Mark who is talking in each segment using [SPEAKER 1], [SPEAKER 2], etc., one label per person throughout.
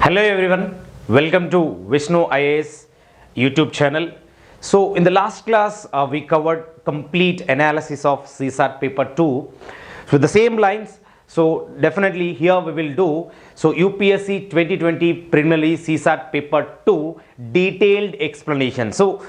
[SPEAKER 1] Hello everyone, welcome to Vishnu IAS YouTube channel. So in the last class we covered complete analysis of CSAT paper 2 with the same lines. So definitely here we will do UPSC 2020 preliminary CSAT paper 2 detailed explanation. So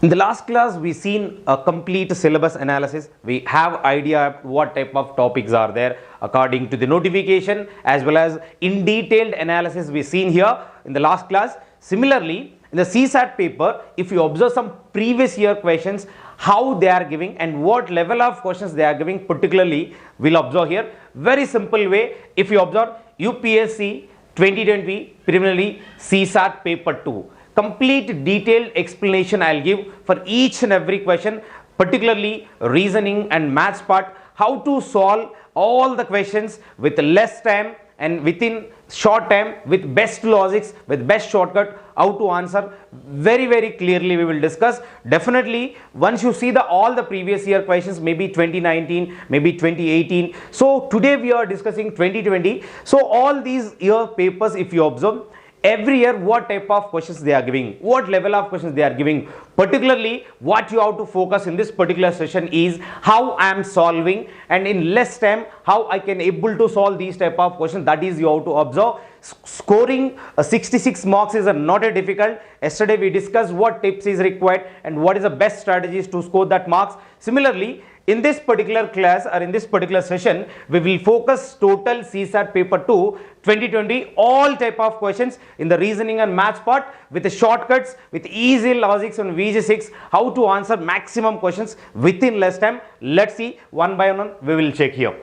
[SPEAKER 1] in the last class we seen a complete syllabus analysis. We have idea what type of topics are there according to the notification, as well as in detailed analysis we seen here in the last class. Similarly, in the CSAT paper, if you observe some previous year questions, how they are giving and what level of questions they are giving, particularly we'll observe here. Very simple way, if you observe UPSC 2020 preliminary CSAT paper 2, complete detailed explanation I'll give for each and every question, particularly reasoning and maths part, how to solve all the questions with less time and within short time with best logics, with best shortcut, how to answer very clearly we will discuss. Definitely once you see all the previous year questions, maybe 2019, maybe 2018. So today we are discussing 2020. So all these year papers, if you observe, every year what type of questions they are giving, what level of questions they are giving, particularly what you have to focus in this particular session is how I am solving, and in less time how I can able to solve these type of questions. That is you have to observe. Scoring 66 marks is not a difficult. Yesterday we discussed what tips is required and what is the best strategies to score that marks. Similarly, in this particular class or in this particular session, we will focus total CSAT paper 2 2020, all type of questions in the reasoning and maths part with the shortcuts, with easy logics and VG6, how to answer maximum questions within less time. Let's see one by one, we will check here.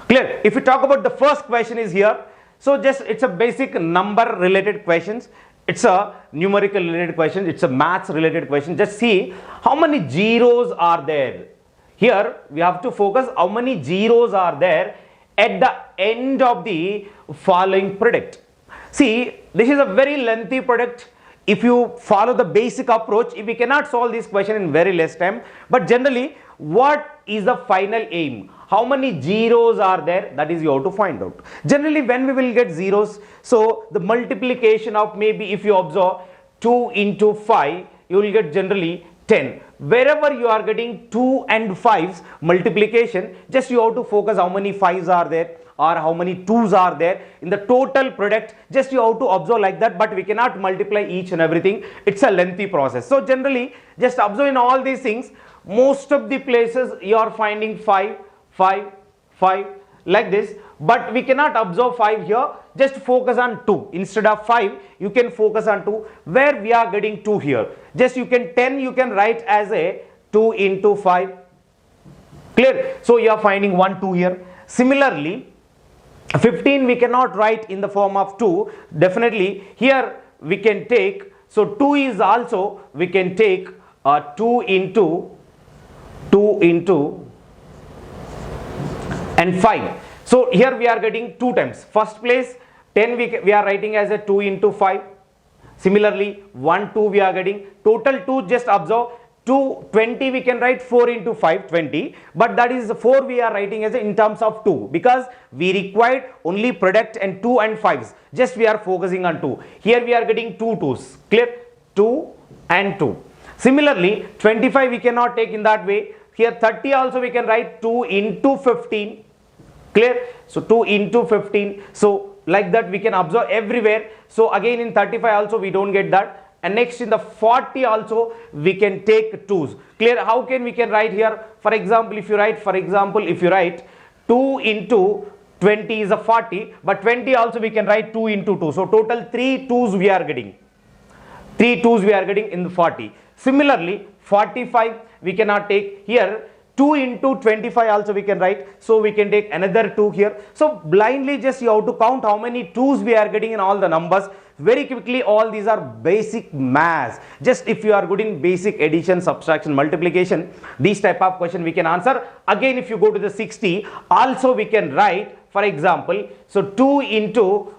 [SPEAKER 1] Clear? If we talk about the first question is here, so just it's a basic number related questions. It's a numerical related question. It's a maths related question. Just see how many zeros are there. Here we have to focus how many zeros are there at the end of the following product. See, this is a very lengthy product. If you follow the basic approach, we cannot solve this question in very less time. But generally, what is the final aim? How many zeros are there? That is you have to find out. Generally, when we will get zeros, so the multiplication of, maybe if you observe 2 into 5, you will get generally 10. Wherever you are getting 2 and 5's multiplication, just you have to focus how many 5's are there or how many 2's are there in the total product. Just you have to observe like that, but we cannot multiply each and everything. It's a lengthy process. So generally, just observe in all these things, most of the places you are finding 5 like this, but we cannot observe 5 here. Just focus on 2. Instead of 5, you can focus on 2. Where we are getting 2 here, just you can 10, you can write as a 2 into 5. Clear? So you are finding 1 2 here. Similarly, 15 we cannot write in the form of 2. Definitely here we can take, so 2 is also we can take 2 into and 5. So here we are getting 2 times. First place 10 we are writing as a 2 into 5. Similarly 1 2 we are getting total 2. Just observe 2 20 we can write 4 into 5 20, but that is 4 we are writing as in terms of 2 because we required only product and 2 and 5's. Just we are focusing on 2. Here we are getting 2 2's. Clear? 2 and 2. Similarly 25 we cannot take in that way. Here 30 also we can write 2 into 15. Clear? So 2 into 15. So like that we can observe everywhere. So again in 35 also we don't get that. And next in the 40 also we can take 2's. Clear? How can we can write here? For example, if you write 2 into 20 is a 40, but 20 also we can write 2 into 2. So total 3 2's we are getting. 3 2's we are getting in the 40. Similarly 45 we cannot take. Here 2 into 25 also we can write, so we can take another 2 here. So blindly just you have to count how many 2's we are getting in all the numbers very quickly. All these are basic maths. Just if you are good in basic addition, subtraction, multiplication, these type of question we can answer. Again, if you go to the 60 also we can write, for example, so 2 into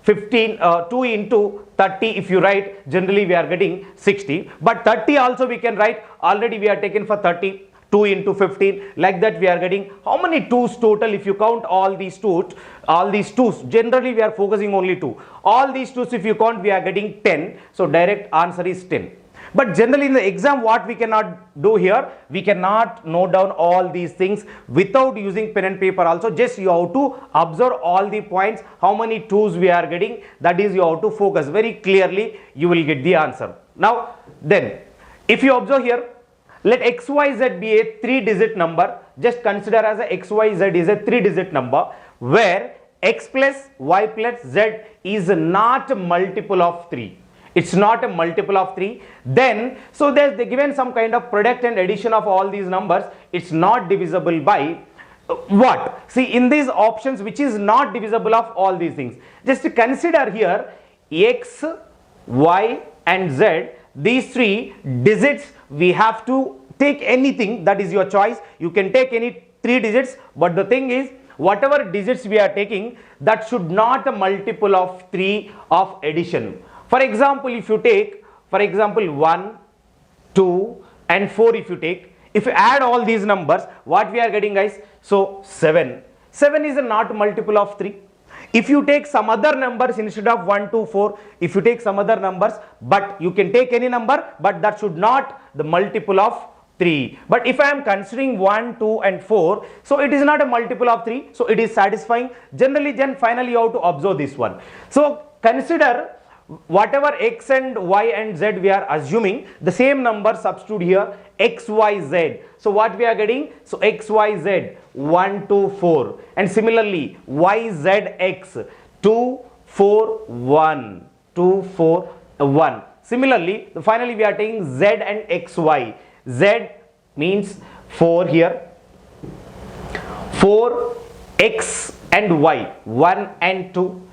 [SPEAKER 1] 2 into 30 if you write, generally we are getting 60, but 30 also we can write, already we are taken for 30. 2 into 15, like that we are getting how many 2's total. If you count all these 2's, generally we are focusing only 2. All these 2's if you count, we are getting 10. So direct answer is 10. But generally in the exam, what we cannot do here, we cannot note down all these things without using pen and paper also. Just you have to observe all the points, how many 2's we are getting, that is you have to focus very clearly, you will get the answer. Now then, if you observe here, let XYZ be a 3-digit number. Just consider as a XYZ is a 3-digit number where X plus Y plus Z is not a multiple of 3. It's not a multiple of 3. Then, so they given some kind of product and addition of all these numbers. It's not divisible by what? See, in these options, which is not divisible of all these things. Just to consider here, X, Y and Z, these 3 digits, we have to take anything, that is your choice. You can take any 3 digits, but the thing is, whatever digits we are taking, that should not a multiple of 3 of addition. For example, if you take, for example, 1, 2 and 4 if you add all these numbers, what we are getting, guys? So 7. 7 is a not multiple of 3. If you take some other numbers instead of 1, 2, 4, if you take some other numbers, but you can take any number, but that should not the multiple of 3. But if I am considering 1, 2 and 4, so it is not a multiple of 3, so it is satisfying. Generally, then finally you have to observe this one. So consider whatever X and Y and Z we are assuming, the same number substitute here, X, Y, Z. So what we are getting? So X, Y, Z, 1, 2, 4. And similarly, Y, Z, X, 2, 4, 1. 2, 4, 1. Similarly, finally we are taking Z and X, Y. Z means 4 here. 4, X and Y, 1 and 2.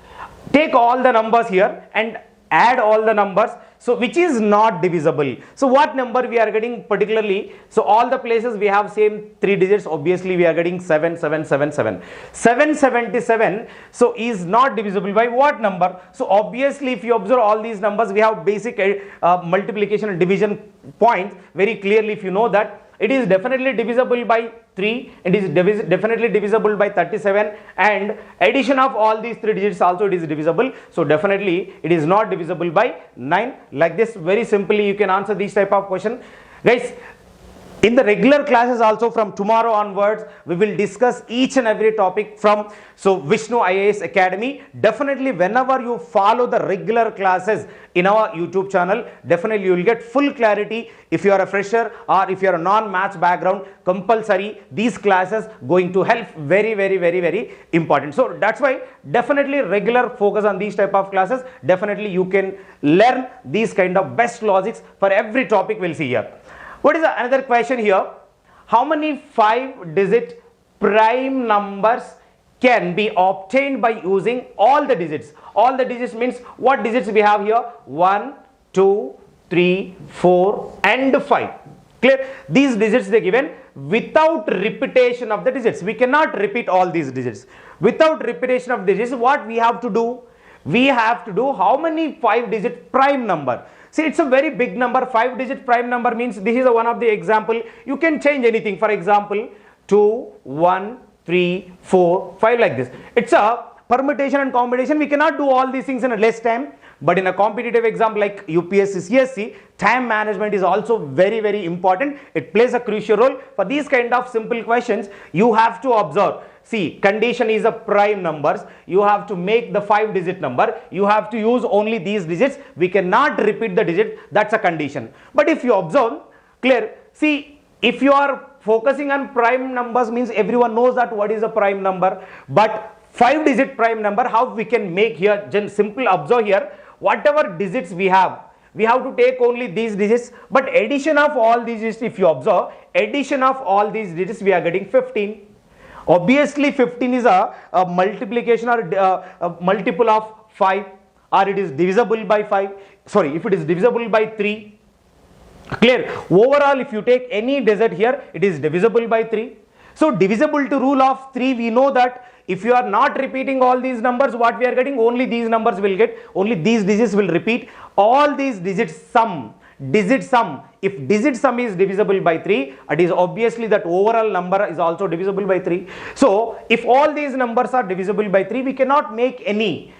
[SPEAKER 1] Take all the numbers here and add all the numbers, so which is not divisible. So what number we are getting particularly? So all the places we have same 3 digits, obviously we are getting 7, 7, 7, 7. 777, so is not divisible by what number? So obviously if you observe all these numbers, we have basic multiplication and division points very clearly. If you know that, it is definitely divisible by 3, it is definitely divisible by 37, and addition of all these 3 digits also it is divisible. So definitely it is not divisible by 9. Like this, very simply you can answer this type of question. Guys, in the regular classes also from tomorrow onwards, we will discuss each and every topic from Vishnu IAS Academy. Definitely whenever you follow the regular classes in our YouTube channel, definitely you will get full clarity. If you are a fresher or if you are a non-maths background, compulsory these classes going to help very, very, very, very important. So that's why definitely regular focus on these type of classes. Definitely you can learn these kind of best logics for every topic we'll see here. What is another question here? How many 5-digit prime numbers can be obtained by using all the digits? All the digits means what digits we have here? 1, 2, 3, 4 and 5. Clear? These digits they given without repetition of the digits. We cannot repeat all these digits. Without repetition of digits, what we have to do? We have to do how many 5-digit prime number? See, it's a very big number. 5-digit prime number means this is one of the example. You can change anything. For example, 2, 1, 3, 4, 5 like this. It's a permutation and combination. We cannot do all these things in a less time. But in a competitive exam like UPSC, CSC, time management is also very, very important. It plays a crucial role. For these kind of simple questions, you have to observe. See, condition is a prime numbers. You have to make the 5-digit number. You have to use only these digits. We cannot repeat the digit. That's a condition. But if you observe, clear. See, if you are focusing on prime numbers means everyone knows that what is a prime number. But 5-digit prime number, how we can make here? Simple observe here. Whatever digits we have to take only these digits. But addition of all these digits, if you observe, addition of all these digits, we are getting 15. Obviously 15 is a multiplication or a multiple of 5, or it is divisible by 5. Sorry, if it is divisible by 3. Clear? Overall, if you take any digit here, it is divisible by 3. So divisible to rule of 3, we know that if you are not repeating all these numbers, what we are getting? Only these numbers will get, only these digits will repeat. All these digits sum digit sum. If digit sum is divisible by 3, it is obviously that overall number is also divisible by 3. So if all these numbers are divisible by 3, we cannot make any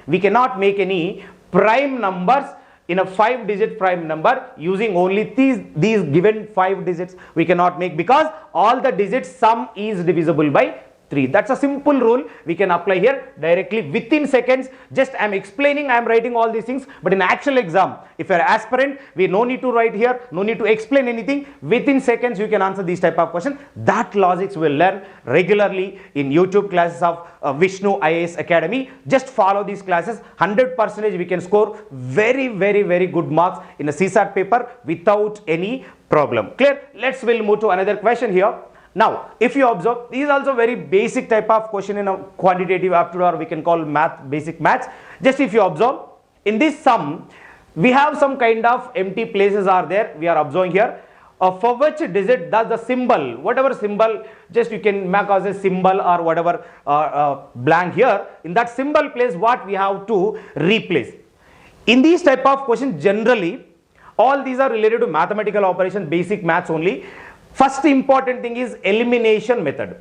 [SPEAKER 1] prime numbers in a 5-digit prime number using only these given 5 digits. We cannot make, because all the digits sum is divisible by 3. That's a simple rule we can apply here directly within seconds. Just I am explaining, I am writing all these things, but in actual exam, if you are aspirant, we no need to write here, no need to explain anything. Within seconds you can answer these type of questions. That logics will learn regularly in YouTube classes of Vishnu IAS Academy. Just follow these classes. 100% we can score very good marks in a CSAT paper without any problem. Clear? We'll move to another question here. Now, if you observe, this is also very basic type of question in a quantitative aptitude, or we can call basic maths. Just if you observe, in this sum, we have some kind of empty places are there. We are observing here. For which digit does the symbol, whatever symbol, just you can make as a symbol or whatever blank here. In that symbol place, what we have to replace. In these type of questions, generally, all these are related to mathematical operation, basic maths only. First important thing is elimination method.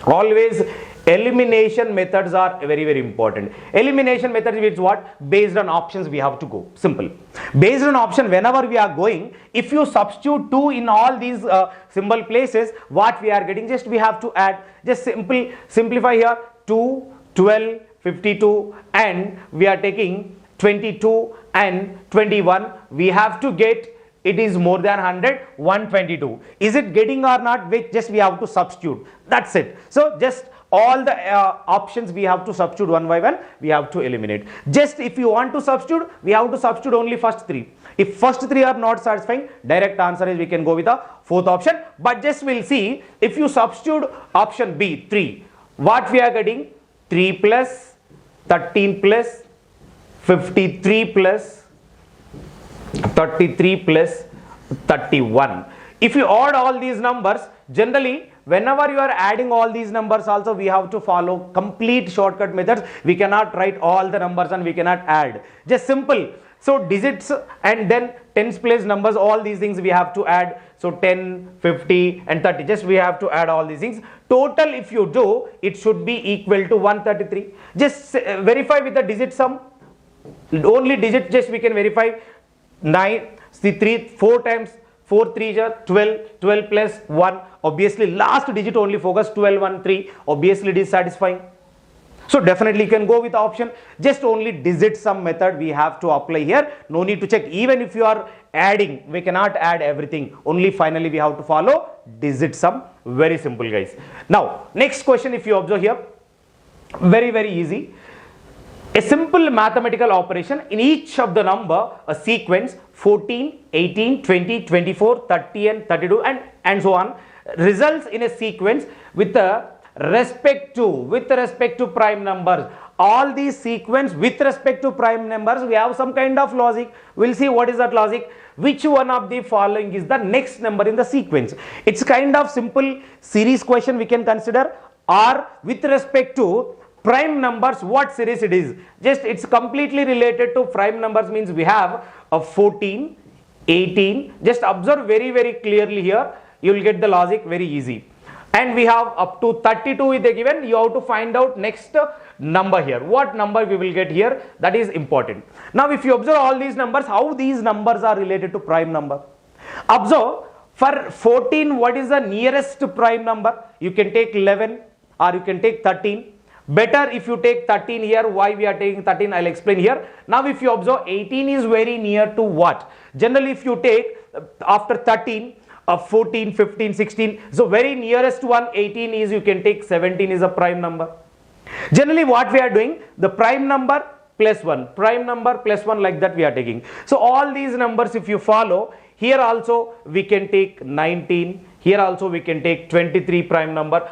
[SPEAKER 1] Always elimination methods are very important. Elimination method is what? Based on options we have to go. Simple. Based on option, whenever we are going, if you substitute 2 in all these symbol places, what we are getting, just we have to add. Just simplify here. 2, 12, 52, and we are taking 22 and 21. We have to get, it is more than 100, 122. Is it getting or not? Just we have to substitute. That's it. So just all the options we have to substitute one by one, we have to eliminate. Just if you want to substitute, we have to substitute only first 3. If first 3 are not satisfying, direct answer is we can go with the fourth option. But just we'll see, if you substitute option B, 3, what we are getting? 3 plus 13 plus 53 plus 33 plus 31. If you add all these numbers, generally whenever you are adding all these numbers also, we have to follow complete shortcut methods. We cannot write all the numbers and we cannot add. Just simple. So digits and then tens place numbers, all these things we have to add. So 10, 50 and 30. Just we have to add all these things. Total if you do, it should be equal to 133. Just verify with the digit sum. Only digit just we can verify. 9, see 3, 4 times 4 3 are 12, 12 plus 1. Obviously last digit only focus, 12, 1, 3. Obviously it is satisfying. So definitely you can go with the option. Just only digit sum method we have to apply here. No need to check. Even if you are adding, we cannot add everything. Only finally we have to follow digit sum. Very simple, guys. Now next question, if you observe here, very easy. A simple mathematical operation, in each of the number, a sequence 14, 18, 20, 24, 30 and 32 and so on, results in a sequence with respect to prime numbers. All these sequence with respect to prime numbers, we have some kind of logic. We'll see what is that logic. Which one of the following is the next number in the sequence? It's kind of simple series question we can consider, or with respect to prime numbers, what series it is. Just it's completely related to prime numbers, means we have a 14, 18. Just observe very clearly here. You will get the logic very easy. And we have up to 32 is given. You have to find out next number here. What number we will get here? That is important. Now if you observe all these numbers, how these numbers are related to prime number. Observe, for 14, what is the nearest prime number? You can take 11 or you can take 13. Better if you take 13 here. Why we are taking 13? I'll explain here. Now if you observe, 18 is very near to what? Generally if you take after 13, 14, 15, 16. So very nearest one 18 is, you can take 17 is a prime number. Generally what we are doing, the prime number plus 1, prime number plus 1, like that we are taking. So all these numbers if you follow, here also we can take 19, here also we can take 23 prime number.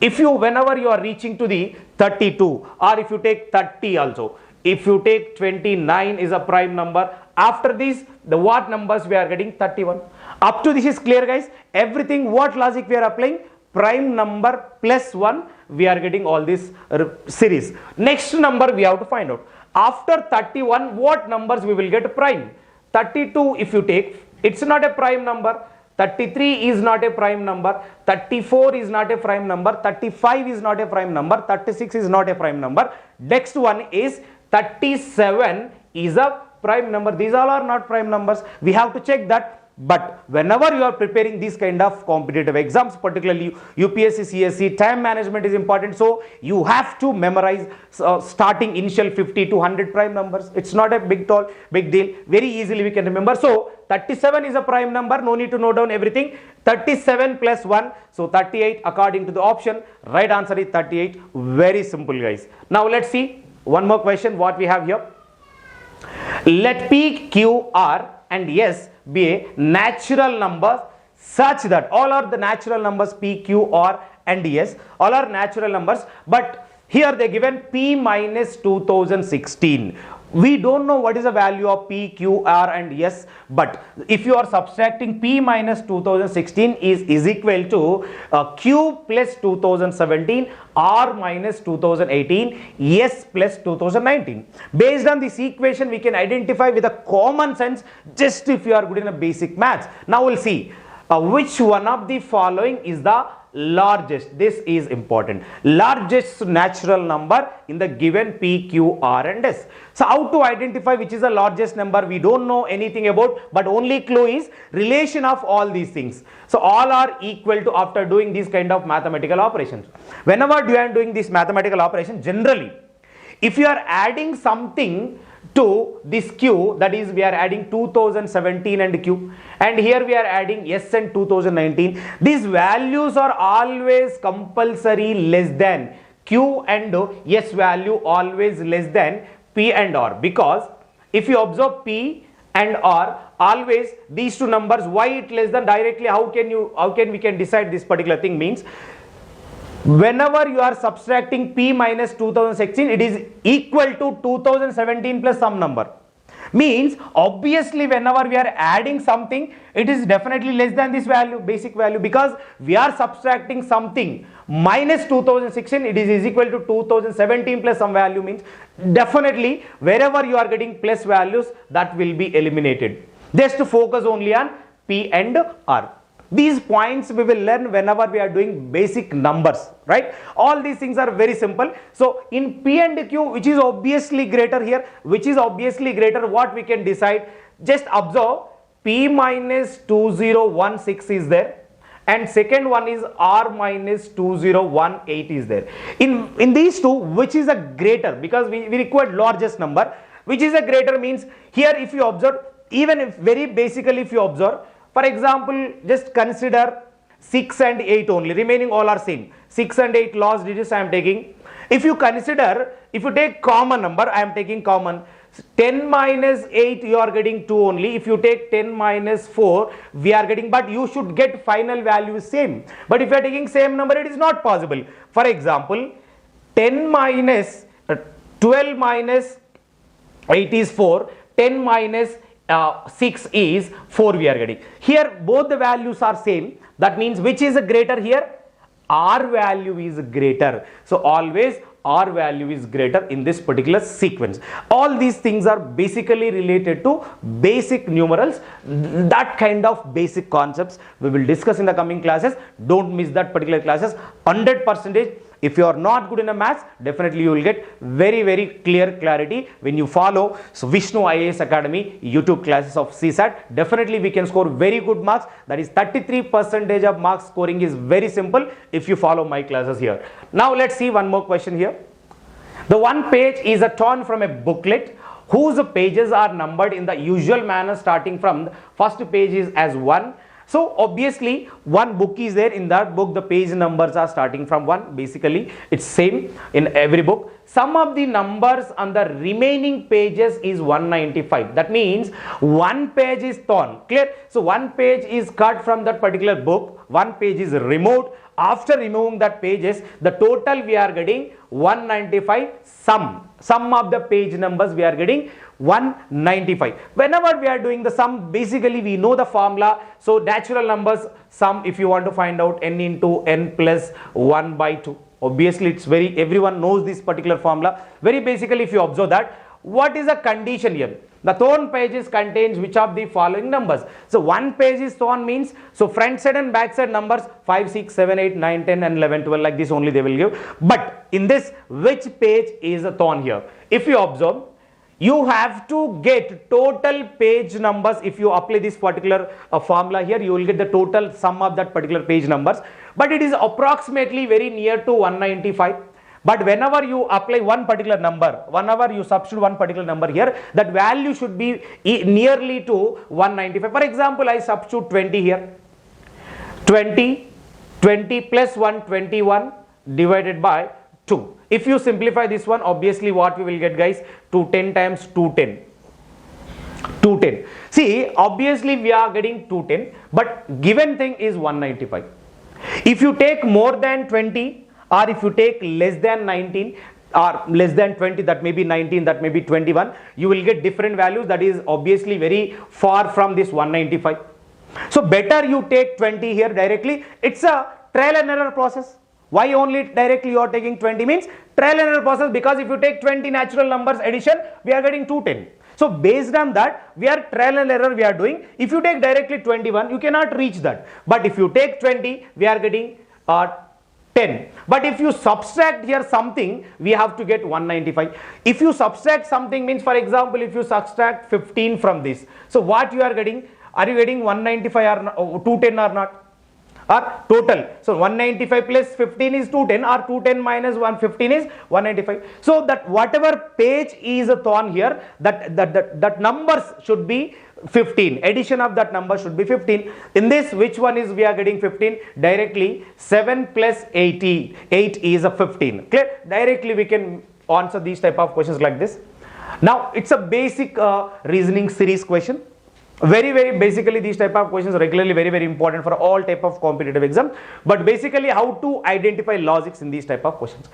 [SPEAKER 1] If you, whenever you are reaching to the 32, or if you take 30 also, if you take 29 is a prime number. After this, the what numbers we are getting? 31. Up to this is clear, guys. Everything, what logic we are applying? Prime number plus 1, we are getting all this series. Next number we have to find out. After 31, what numbers we will get prime? 32 if you take, it's not a prime number. 33 is not a prime number, 34 is not a prime number, 35 is not a prime number, 36 is not a prime number. Next one is 37 is a prime number. These all are not prime numbers. We have to check that. But whenever you are preparing these kind of competitive exams, particularly UPSC, CSC, time management is important. So you have to memorize starting initial 50 to 100 prime numbers. It's not a big deal. Very easily we can remember. So 37 is a prime number. No need to note down everything. 37 plus 1. So 38 according to the option. Right answer is 38. Very simple, guys. Now let's see one more question what we have here. Let P, Q, R and S be a natural numbers such that all are the natural numbers P, Q, R and S. All are natural numbers, but here they given P minus 2016. We don't know what is the value of P, Q, R and S, but if you are subtracting P minus 2016 is equal to Q plus 2017, R minus 2018, S plus 2019. Based on this equation, we can identify with a common sense just if you are good in a basic maths. Now we'll see which one of the following is the largest. This is important. Largest natural number in the given P, Q, R and S. So how to identify which is the largest number? We don't know anything about, but only clue is relation of all these things. So all are equal to after doing these kind of mathematical operations. Whenever you are doing this mathematical operation, generally if you are adding something to this Q, that is we are adding 2017 and Q, and here we are adding S and 2019. These values are always compulsory less than Q and S value, always less than P and R, because if you observe P and R, always these two numbers, why it less than? Directly how can we can decide this particular thing? Means whenever you are subtracting P minus 2016, it is equal to 2017 plus some number. Means obviously whenever we are adding something, it is definitely less than this value, basic value, because we are subtracting something minus 2016, it is equal to 2017 plus some value. Means definitely wherever you are getting plus values, that will be eliminated. Just to focus only on P and R. These points we will learn whenever we are doing basic numbers, right? All these things are very simple. So in P and Q, which is obviously greater here, which is obviously greater, what we can decide? Just observe P minus 2016 is there, and second one is R minus 2018 is there. In these two, which is a greater? Because we require largest number. Which is a greater means here if you observe, even if very basically if you observe, for example, just consider 6 and 8 only, remaining all are same. 6 and 8 last digits I am taking. If you consider, if you take common number, I am taking common. 10 minus 8 you are getting 2 only. If you take 10 minus 4 we are getting, but you should get final value same. But if you are taking same number, it is not possible. For example, 10 minus 12 minus 8 is 4, 10 minus 6 is 4 we are getting. Here both the values are same. That means which is a greater here? R value is greater. So always R value is greater in this particular sequence. All these things are basically related to basic numerals. That kind of basic concepts we will discuss in the coming classes. Don't miss that particular classes. 100%. If you are not good in a maths, definitely you will get very clear clarity when you follow Vishnu IAS Academy YouTube classes of CSAT. Definitely we can score very good marks. That is 33% of marks scoring is very simple if you follow my classes here. Now let's see one more question here. The one page is a torn from a booklet whose pages are numbered in the usual manner, starting from the first page is as 1. So obviously one book is there. In that book the page numbers are starting from 1. Basically it's same in every book. Sum of the numbers on the remaining pages is 195. That means one page is torn. Clear? So one page is cut from that particular book. One page is removed. After removing that pages, the total we are getting 195. Sum of the page numbers we are getting 195. Whenever we are doing the sum, basically we know the formula. So natural numbers sum, if you want to find out n into n plus 1 by 2. Obviously it's everyone knows this particular formula. Very basically if you observe that, what is the condition here? The tone pages contains which of the following numbers? So one page is tone means, so front side and back side numbers 5, 6, 7, 8, 9, 10 and 11, 12 like this only they will give. But in this, which page is a tone here? If you observe, you have to get total page numbers. If you apply this particular formula here, you will get the total sum of that particular page numbers. But it is approximately very near to 195. But whenever you apply one particular number, whenever you substitute one particular number here, that value should be nearly to 195. For example, I substitute 20 here. 20 plus 1, 21 divided by 2. If you simplify this one, obviously what we will get, guys? 210 times 210. 210. See, obviously we are getting 210, but given thing is 195. If you take more than 20, or if you take less than 19 or less than 20, that may be 19, that may be 21, you will get different values. That is obviously very far from this 195. So better you take 20 here directly. It's a trial and error process. Why only directly you are taking 20 means trial and error process, because if you take 20 natural numbers addition, we are getting 210. So based on that, we are trial and error we are doing. If you take directly 21, you cannot reach that. But if you take 20, we are getting 10. But if you subtract here something, we have to get 195. If you subtract something means, for example, if you subtract 15 from this, so what you are getting? Are you getting 195 or 210 or not? Or total. So 195 plus 15 is 210, or 210 minus 115 is 195. So that whatever page is a thorn here, that numbers should be 15. Addition of that number should be 15. In this, which one is we are getting 15? Directly 7 plus 80. 8 is a 15. Clear? Directly we can answer these type of questions like this. Now it's a basic reasoning series question. Very basically these type of questions are regularly very important for all type of competitive exam. But basically how to identify logics in these type of questions.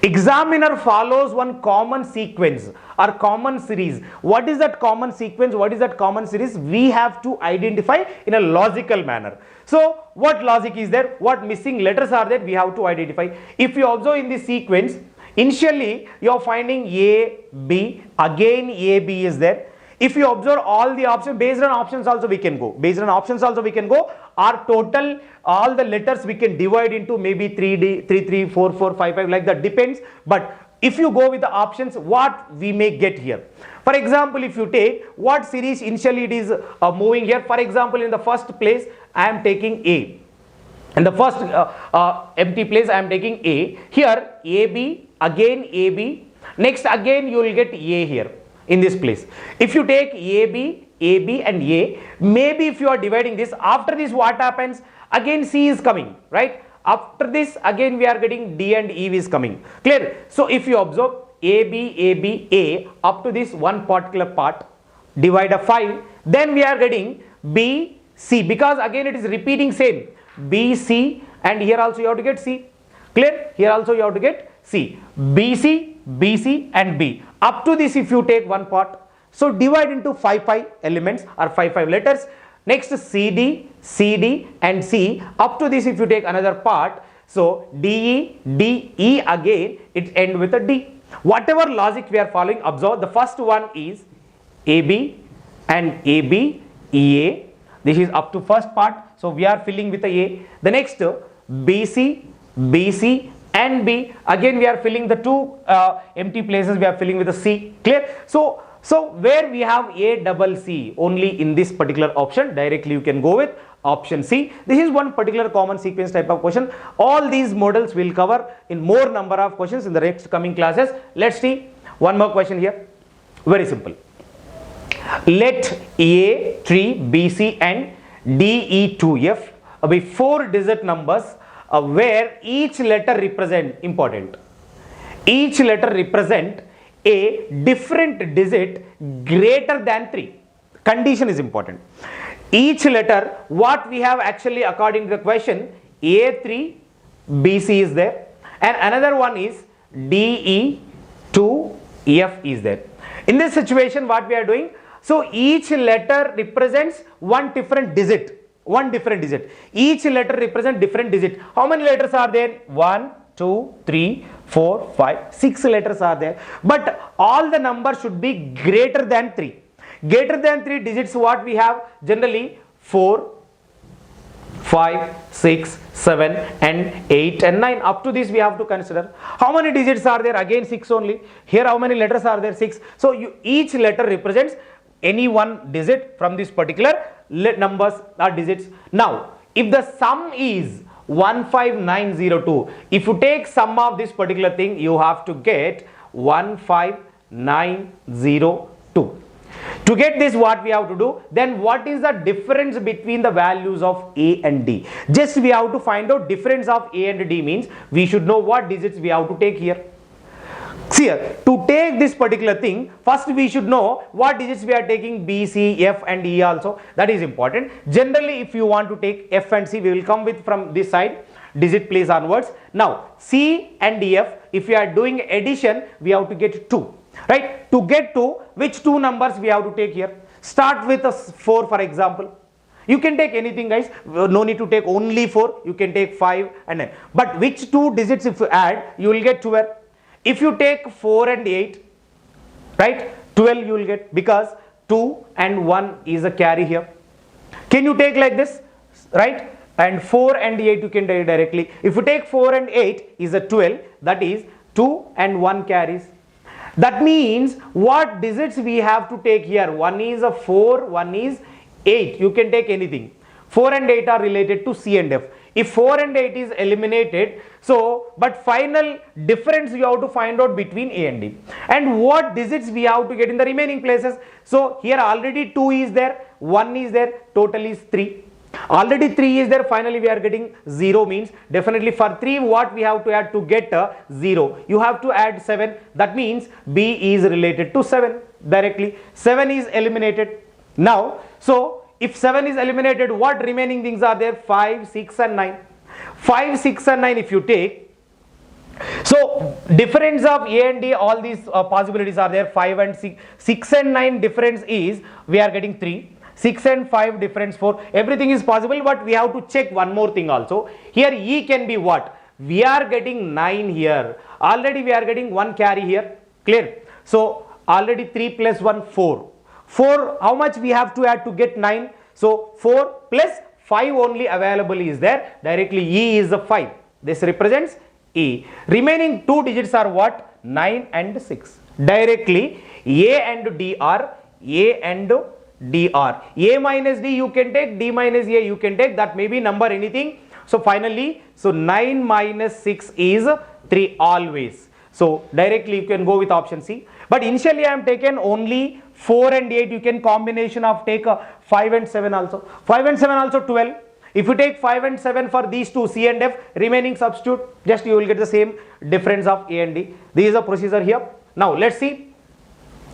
[SPEAKER 1] Examiner follows one common sequence or common series. What is that common sequence? What is that common series? We have to identify in a logical manner. So what logic is there? What missing letters are there? We have to identify. If you observe in this sequence, initially you are finding A, B, again A, B is there. If you observe all the options, based on options also we can go. Based on options also we can go. Our total, all the letters we can divide into maybe 3, 4, 5 like that, depends. But if you go with the options, what we may get here. For example, if you take what series initially it is moving here. For example, in the first place, I am taking A. In the first empty place, I am taking A. Here, AB, again AB. Next, again you will get A here. In this place, if you take AB and A, maybe if you are dividing this, after this what happens? Again C is coming, right? After this again we are getting D and E is coming. Clear? So if you observe AB, A up to this one particular part, divide a 5, then we are getting B, C, because again it is repeating same. B, C, and here also you have to get C. Clear? Here also you have to get C. BC, BC and B. Up to this if you take one part, so divide into 5 elements or 5 letters. Next CD, CD and C. Up to this if you take another part, so DE, DE again it end with a D. Whatever logic we are following, observe the first one is AB and AB, EA. This is up to first part, so we are filling with a A. The next BC, BC and B, again we are filling the two empty places, we are filling with a C. Clear? So where we have A double C, only in this particular option, directly you can go with option C. This is one particular common sequence type of question. All these models will cover in more number of questions in the next coming classes. Let's see one more question here. Very simple. Let A, 3, B, C and D, E, 2, F be 4-digit numbers where each letter represent, important, each letter represent a different digit greater than 3. Condition is important. Each letter, what we have actually according to the question, A3, BC is there, and another one is DE, 2, F is there. In this situation, what we are doing, so each letter represents one different digit. Each letter represents different digit. How many letters are there? 1, 2, 3, 4, 5, 6 letters are there. But all the numbers should be greater than 3. Greater than 3 digits, what we have? Generally 4, 5, 6, 7 and 8 and 9. Up to this we have to consider. How many digits are there? Again 6 only. Here how many letters are there? 6. So each letter represents any one digit from this particular numbers or digits. Now if the sum is 15902, if you take sum of this particular thing, you have to get 15902. To get this, what we have to do? Then what is the difference between the values of A and D? Just we have to find out difference of A and D, means we should know what digits we have to take here. See here, to take this particular thing, first we should know what digits we are taking, B, C, F and E also. That is important. Generally, if you want to take F and C, we will come with from this side, digit place onwards. Now, C and F, if we are doing addition, we have to get 2. Right? To get to, which two numbers we have to take here? Start with a 4, for example. You can take anything, guys. No need to take only 4. You can take 5 and 9. But which two digits if you add, you will get 12. If you take 4 and 8, right, 12 you will get, because 2 and 1 is a carry here. Can you take like this, right? And 4 and 8 you can take directly. If you take 4 and 8 is a 12, that is 2 and 1 carries. That means what digits we have to take here? One is a 4, one is 8. You can take anything. 4 and 8 are related to C and F. If 4 and 8 is eliminated, so but final difference you have to find out between A and D. And what digits we have to get in the remaining places? So here already 2 is there, 1 is there, total is 3. Already 3 is there, finally we are getting 0, means definitely for 3 what we have to add to get 0? You have to add 7. That means B is related to 7 directly. 7 is eliminated. Now, so if 7 is eliminated, what remaining things are there? 5, 6 and 9. 5, 6 and 9 if you take. So difference of A and D, all these possibilities are there. 5 and 6. 6 and 9 difference is, we are getting 3. 6 and 5 difference 4. Everything is possible, but we have to check one more thing also. Here E can be what? We are getting 9 here. Already we are getting 1 carry here. Clear? So already 3 plus 1, 4. 4, how much we have to add to get 9? So 4 plus 5 only available is there. Directly E is a 5. This represents E. Remaining 2 digits are what? 9 and 6. Directly A and D are A and D are. A minus D you can take, D minus A you can take, that may be number anything. So finally, so 9 minus 6 is 3 always. So directly you can go with option C. But initially I am taken only 4 and 8. You can combination of take 5 and 7 also. 5 and 7 also 12. If you take 5 and 7 for these two, C and F, remaining substitute, just you will get the same difference of A and D. This is a procedure here. Now let's see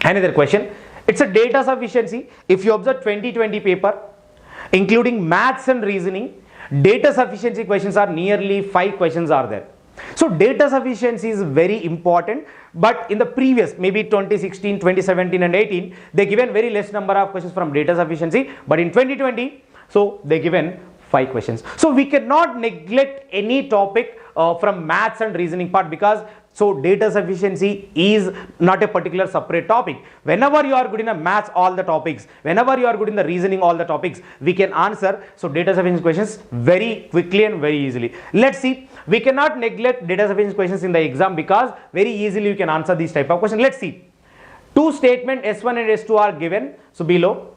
[SPEAKER 1] another question. It's a data sufficiency. If you observe 2020 paper, including maths and reasoning, data sufficiency questions are nearly 5 questions are there. So data sufficiency is very important, but in the previous, maybe 2016, 2017 and 18, they given very less number of questions from data sufficiency, but in 2020, so they given 5 questions. So we cannot neglect any topic from maths and reasoning part, because so data sufficiency is not a particular separate topic. Whenever you are good in a maths, all the topics, whenever you are good in the reasoning, all the topics, we can answer so data sufficiency questions very quickly and very easily. Let's see, we cannot neglect data sufficiency questions in the exam, because very easily you can answer these type of questions. Let's see, two statements S1 and S2 are given, so below,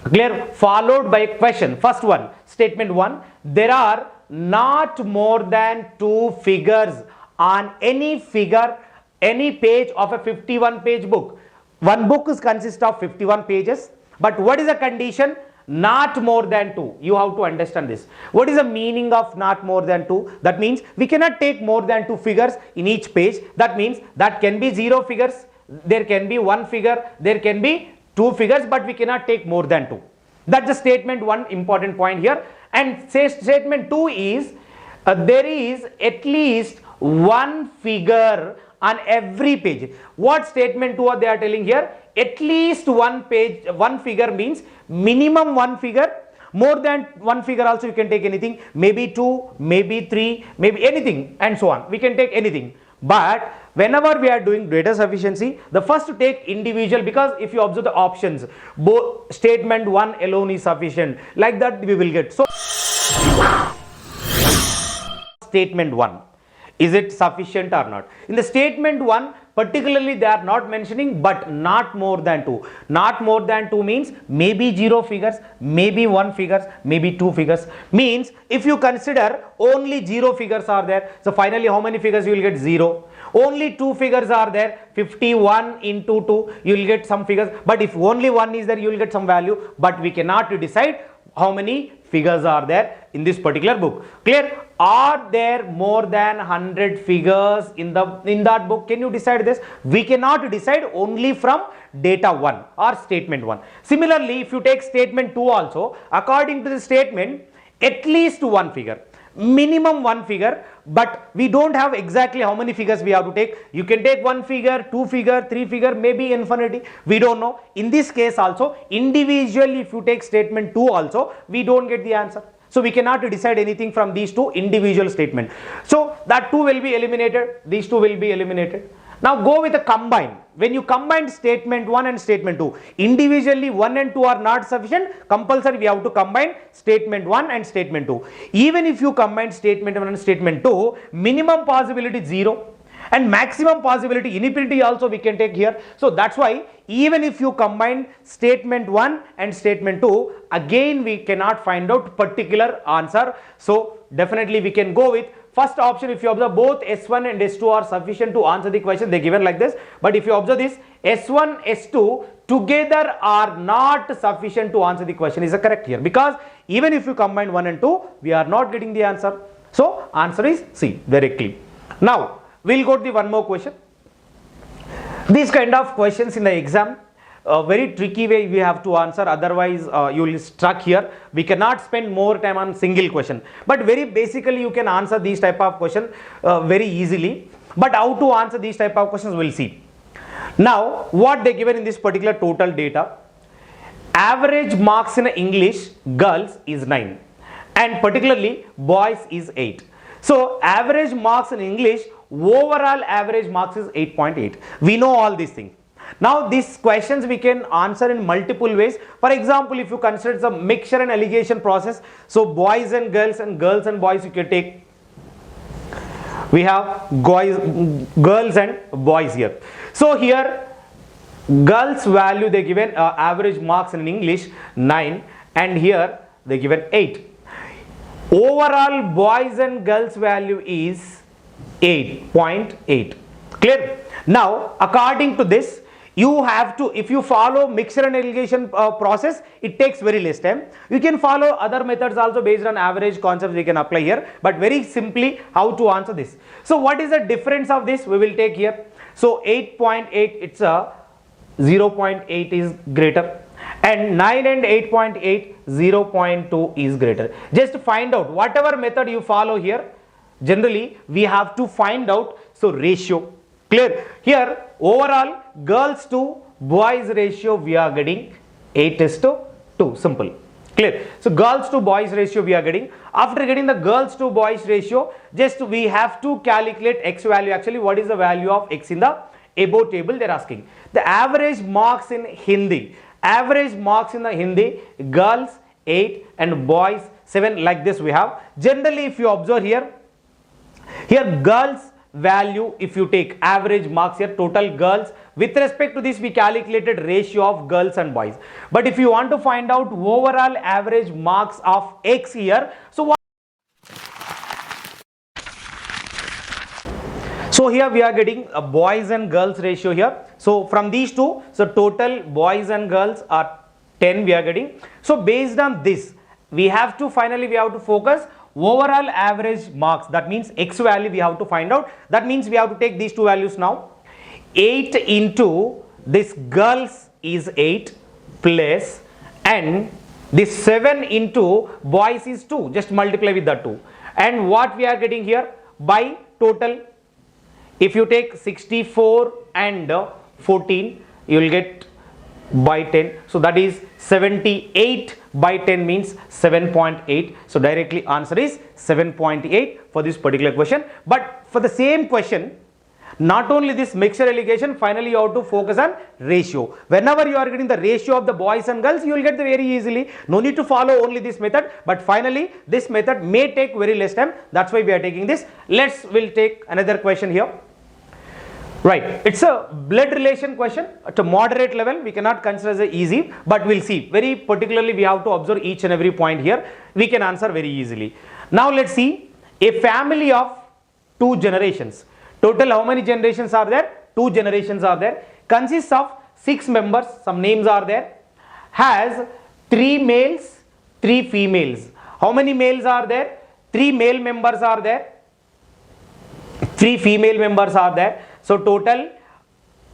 [SPEAKER 1] clear, followed by a question. First one, statement 1, there are not more than 2 figures on any page of a 51 page book. One book consists of 51 pages, but what is the condition? Not more than 2. You have to understand this. What is the meaning of not more than 2? That means we cannot take more than 2 figures in each page. That means that can be 0 figures, there can be 1 figure, there can be 2 figures, but we cannot take more than 2. That's the statement 1 important point here. And say statement 2 is there is at least 1 figure on every page. What statement 2 they are telling here? At least 1 page, 1 figure means minimum 1 figure. More than 1 figure also you can take anything, maybe 2, maybe 3, maybe anything and so on. We can take anything. But whenever we are doing data sufficiency, the first to take individual, because if you observe the options, both statement 1 alone is sufficient, like that we will get. So statement 1, is it sufficient or not? In the statement 1, particularly they are not mentioning but not more than 2. Not more than 2 means maybe 0 figures, maybe 1 figures, maybe 2 figures. Means if you consider only 0 figures are there, so finally how many figures you will get? 0. Only 2 figures are there, 51 into 2, you will get some figures. But if only 1 is there, you will get some value. But we cannot decide how many figures are there in this particular book. Clear? Are there more than 100 figures in that book? Can you decide this? We cannot decide only from data 1 or statement 1. Similarly, if you take statement 2 also, according to the statement, at least 1 figure, minimum 1 figure, but we don't have exactly how many figures we have to take. You can take 1 figure, 2 figure, 3 figure, maybe infinity, we don't know. In this case also, individually if you take statement 2 also, we don't get the answer. So we cannot decide anything from these two individual statements. So that 2 will be eliminated, these 2 will be eliminated. Now go with a combine. When you combine statement 1 and statement 2, individually 1 and 2 are not sufficient, compulsory we have to combine statement 1 and statement 2. Even if you combine statement 1 and statement 2, minimum possibility 0 and maximum possibility infinity also we can take here. So that's why even if you combine statement 1 and statement 2, again we cannot find out particular answer. So definitely we can go with first option. If you observe, both S1 and S2 are sufficient to answer the question, they given like this. But if you observe this, S1, S2 together are not sufficient to answer the question is correct here, because even if you combine 1 and 2, we are not getting the answer. So answer is C directly. Now we'll go to the one more question. These kind of questions in the exam, very tricky way we have to answer, otherwise you will stuck here. We cannot spend more time on single question, but very basically you can answer these type of question very easily. But how to answer these type of questions we'll see. Now what they given in this particular total data, average marks in English girls is 9 and particularly boys is 8. So average marks in English, overall average marks is 8.8. We know all these things. Now these questions we can answer in multiple ways. For example, if you consider the mixture and alligation process, so boys and girls and boys you can take. We have girls and boys here. So here girls value they given average marks in English 9 and here they given 8. Overall boys and girls value is 8.8. Clear? Now according to this, you have to, if you follow mixture and alligation process, it takes very less time. You can follow other methods also based on average concepts we can apply here, but very simply how to answer this. So what is the difference of this we will take here. So 8.8 it's a 0.8 is greater and 9 and 8.8 0.2 is greater. Just find out whatever method you follow here, generally we have to find out so ratio. Clear? Here overall girls to boys ratio we are getting 8:2. Simple. Clear? So girls to boys ratio we are getting. After getting the girls to boys ratio, just we have to calculate x value. Actually what is the value of x in the above table they are asking. The average marks in Hindi. Average marks in the Hindi, girls 8 and boys 7, like this we have. Generally if you observe here girls value, if you take average marks here, total girls, with respect to this we calculated ratio of girls and boys. But if you want to find out overall average marks of x here, so what? So here we are getting a boys and girls ratio here. So from these two, so total boys and girls are 10 we are getting. So based on this, we have to focus overall average marks. That means x value we have to find out. That means we have to take these two values now. 8 into this girls is 8 plus and this 7 into boys is 2. Just multiply with that 2. And what we are getting here by total, if you take 64 and 14, you will get by 10. So that is 78 by 10 means 7.8. So directly answer is 7.8 for this particular question. But for the same question, Not only this mixture alligation, finally you have to focus on ratio. Whenever you are getting the ratio of the boys and girls, you will get very easily. No need to follow only this method, but finally this method may take very less time. That's why we are taking this. We'll take another question here. Right, it's a blood relation question at a moderate level. We cannot consider as easy, but we'll see. Very particularly, we have to observe each and every point here. We can answer very easily. Now let's see a family of 2 generations. Total how many generations are there? 2 generations are there. Consists of 6 members. Some names are there. Has 3 males, 3 females. How many males are there? 3 male members are there. 3 female members are there. So total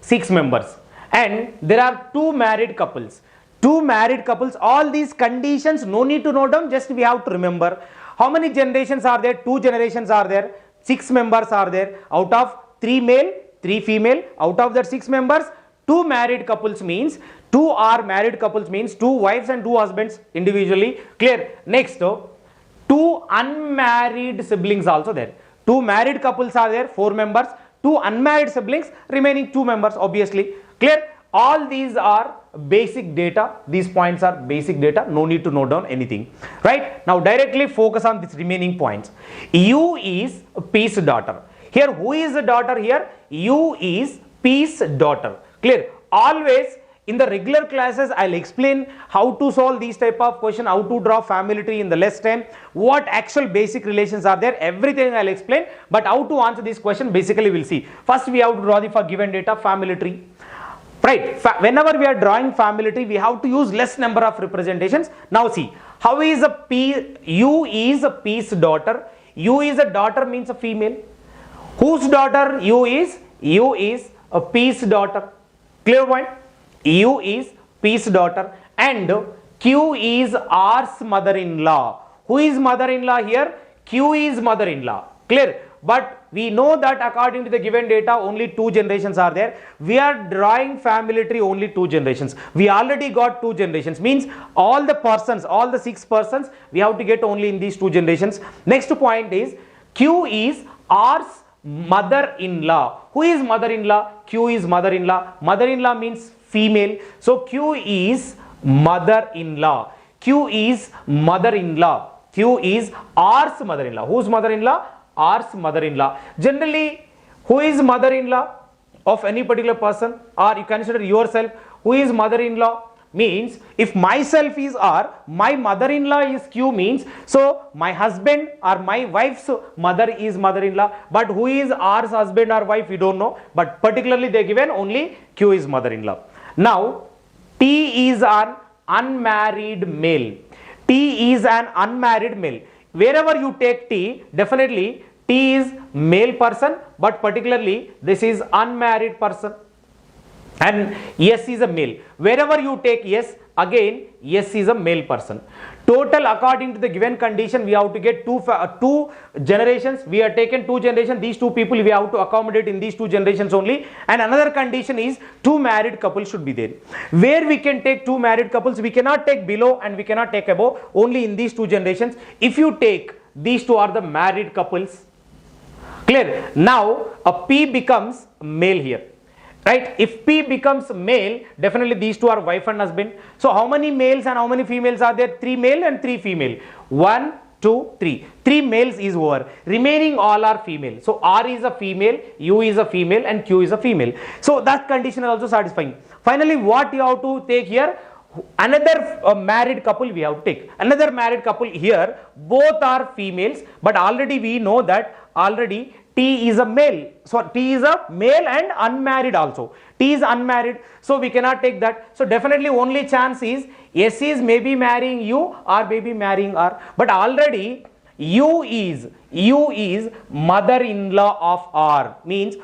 [SPEAKER 1] 6 members, and there are 2 married couples. 2 married couples, all these conditions no need to note down, just we have to remember. How many generations are there? 2 generations are there, 6 members are there. Out of 3 male, 3 female, out of that 6 members, 2 married couples means 2 are married couples means 2 wives and 2 husbands individually. Clear? Next, 2 unmarried siblings also there. 2 married couples are there, 4 members. 2 unmarried siblings, remaining 2 members, obviously. Clear? All these are basic data. These points are basic data. No need to note down anything. Right? Now directly focus on these remaining points. U is P's daughter. Here, who is the daughter here? U is P's daughter. Clear? Always in the regular classes, I'll explain how to solve these type of question, how to draw family tree in the less time, what actual basic relations are there, everything I'll explain. But how to answer this question, basically we'll see. First, we have to draw the for given data family tree. Right? Whenever we are drawing family tree, we have to use less number of representations. Now see, how is a P? U is a P's daughter. U is a daughter means a female. Whose daughter U is? U is a P's daughter. Clear point? U is P's daughter, and Q is R's mother-in-law. Who is mother-in-law here? Q is mother-in-law. Clear? But we know that according to the given data, only 2 generations are there. We are drawing family tree only 2 generations. We already got 2 generations. Means all the persons, all the 6 persons, we have to get only in these 2 generations. Next point is Q is R's mother-in-law. Who is mother-in-law? Q is mother-in-law. Mother-in-law means female. So Q is mother-in-law. Q is mother-in-law. Q is R's mother-in-law. Whose mother-in-law? R's mother-in-law. Generally, who is mother-in-law of any particular person, or you consider yourself, who is mother-in-law? Means if myself is R, my mother-in-law is Q means, so my husband or my wife's mother is mother-in-law. But who is R's husband or wife, we don't know. But particularly they given only Q is mother-in-law. Now, T is an unmarried male. T is an unmarried male. Wherever you take T, definitely T is male person, but particularly this is unmarried person. And S is a male. Wherever you take S, again S is a male person. Total, according to the given condition, we have to get 2 generations. We have taken 2 generations. These 2 people we have to accommodate in these 2 generations only. And another condition is 2 married couples should be there. Where we can take 2 married couples, we cannot take below and we cannot take above. Only in these 2 generations. If you take these 2 are the married couples. Clear? Now a P becomes male here. Right? If P becomes male, definitely these 2 are wife and husband. So how many males and how many females are there? 3 male and 3 female. 1, 2, 3. 3 males is over. Remaining all are female. So R is a female, U is a female, and Q is a female. So that condition is also satisfying. Finally, what you have to take here? Another married couple we have to take. Another married couple here. Both are females, but already we know that already T is a male. So T is a male and unmarried also. T is unmarried. So we cannot take that. So definitely only chance is S is maybe marrying U or maybe marrying R. But already U is mother-in-law of R. Means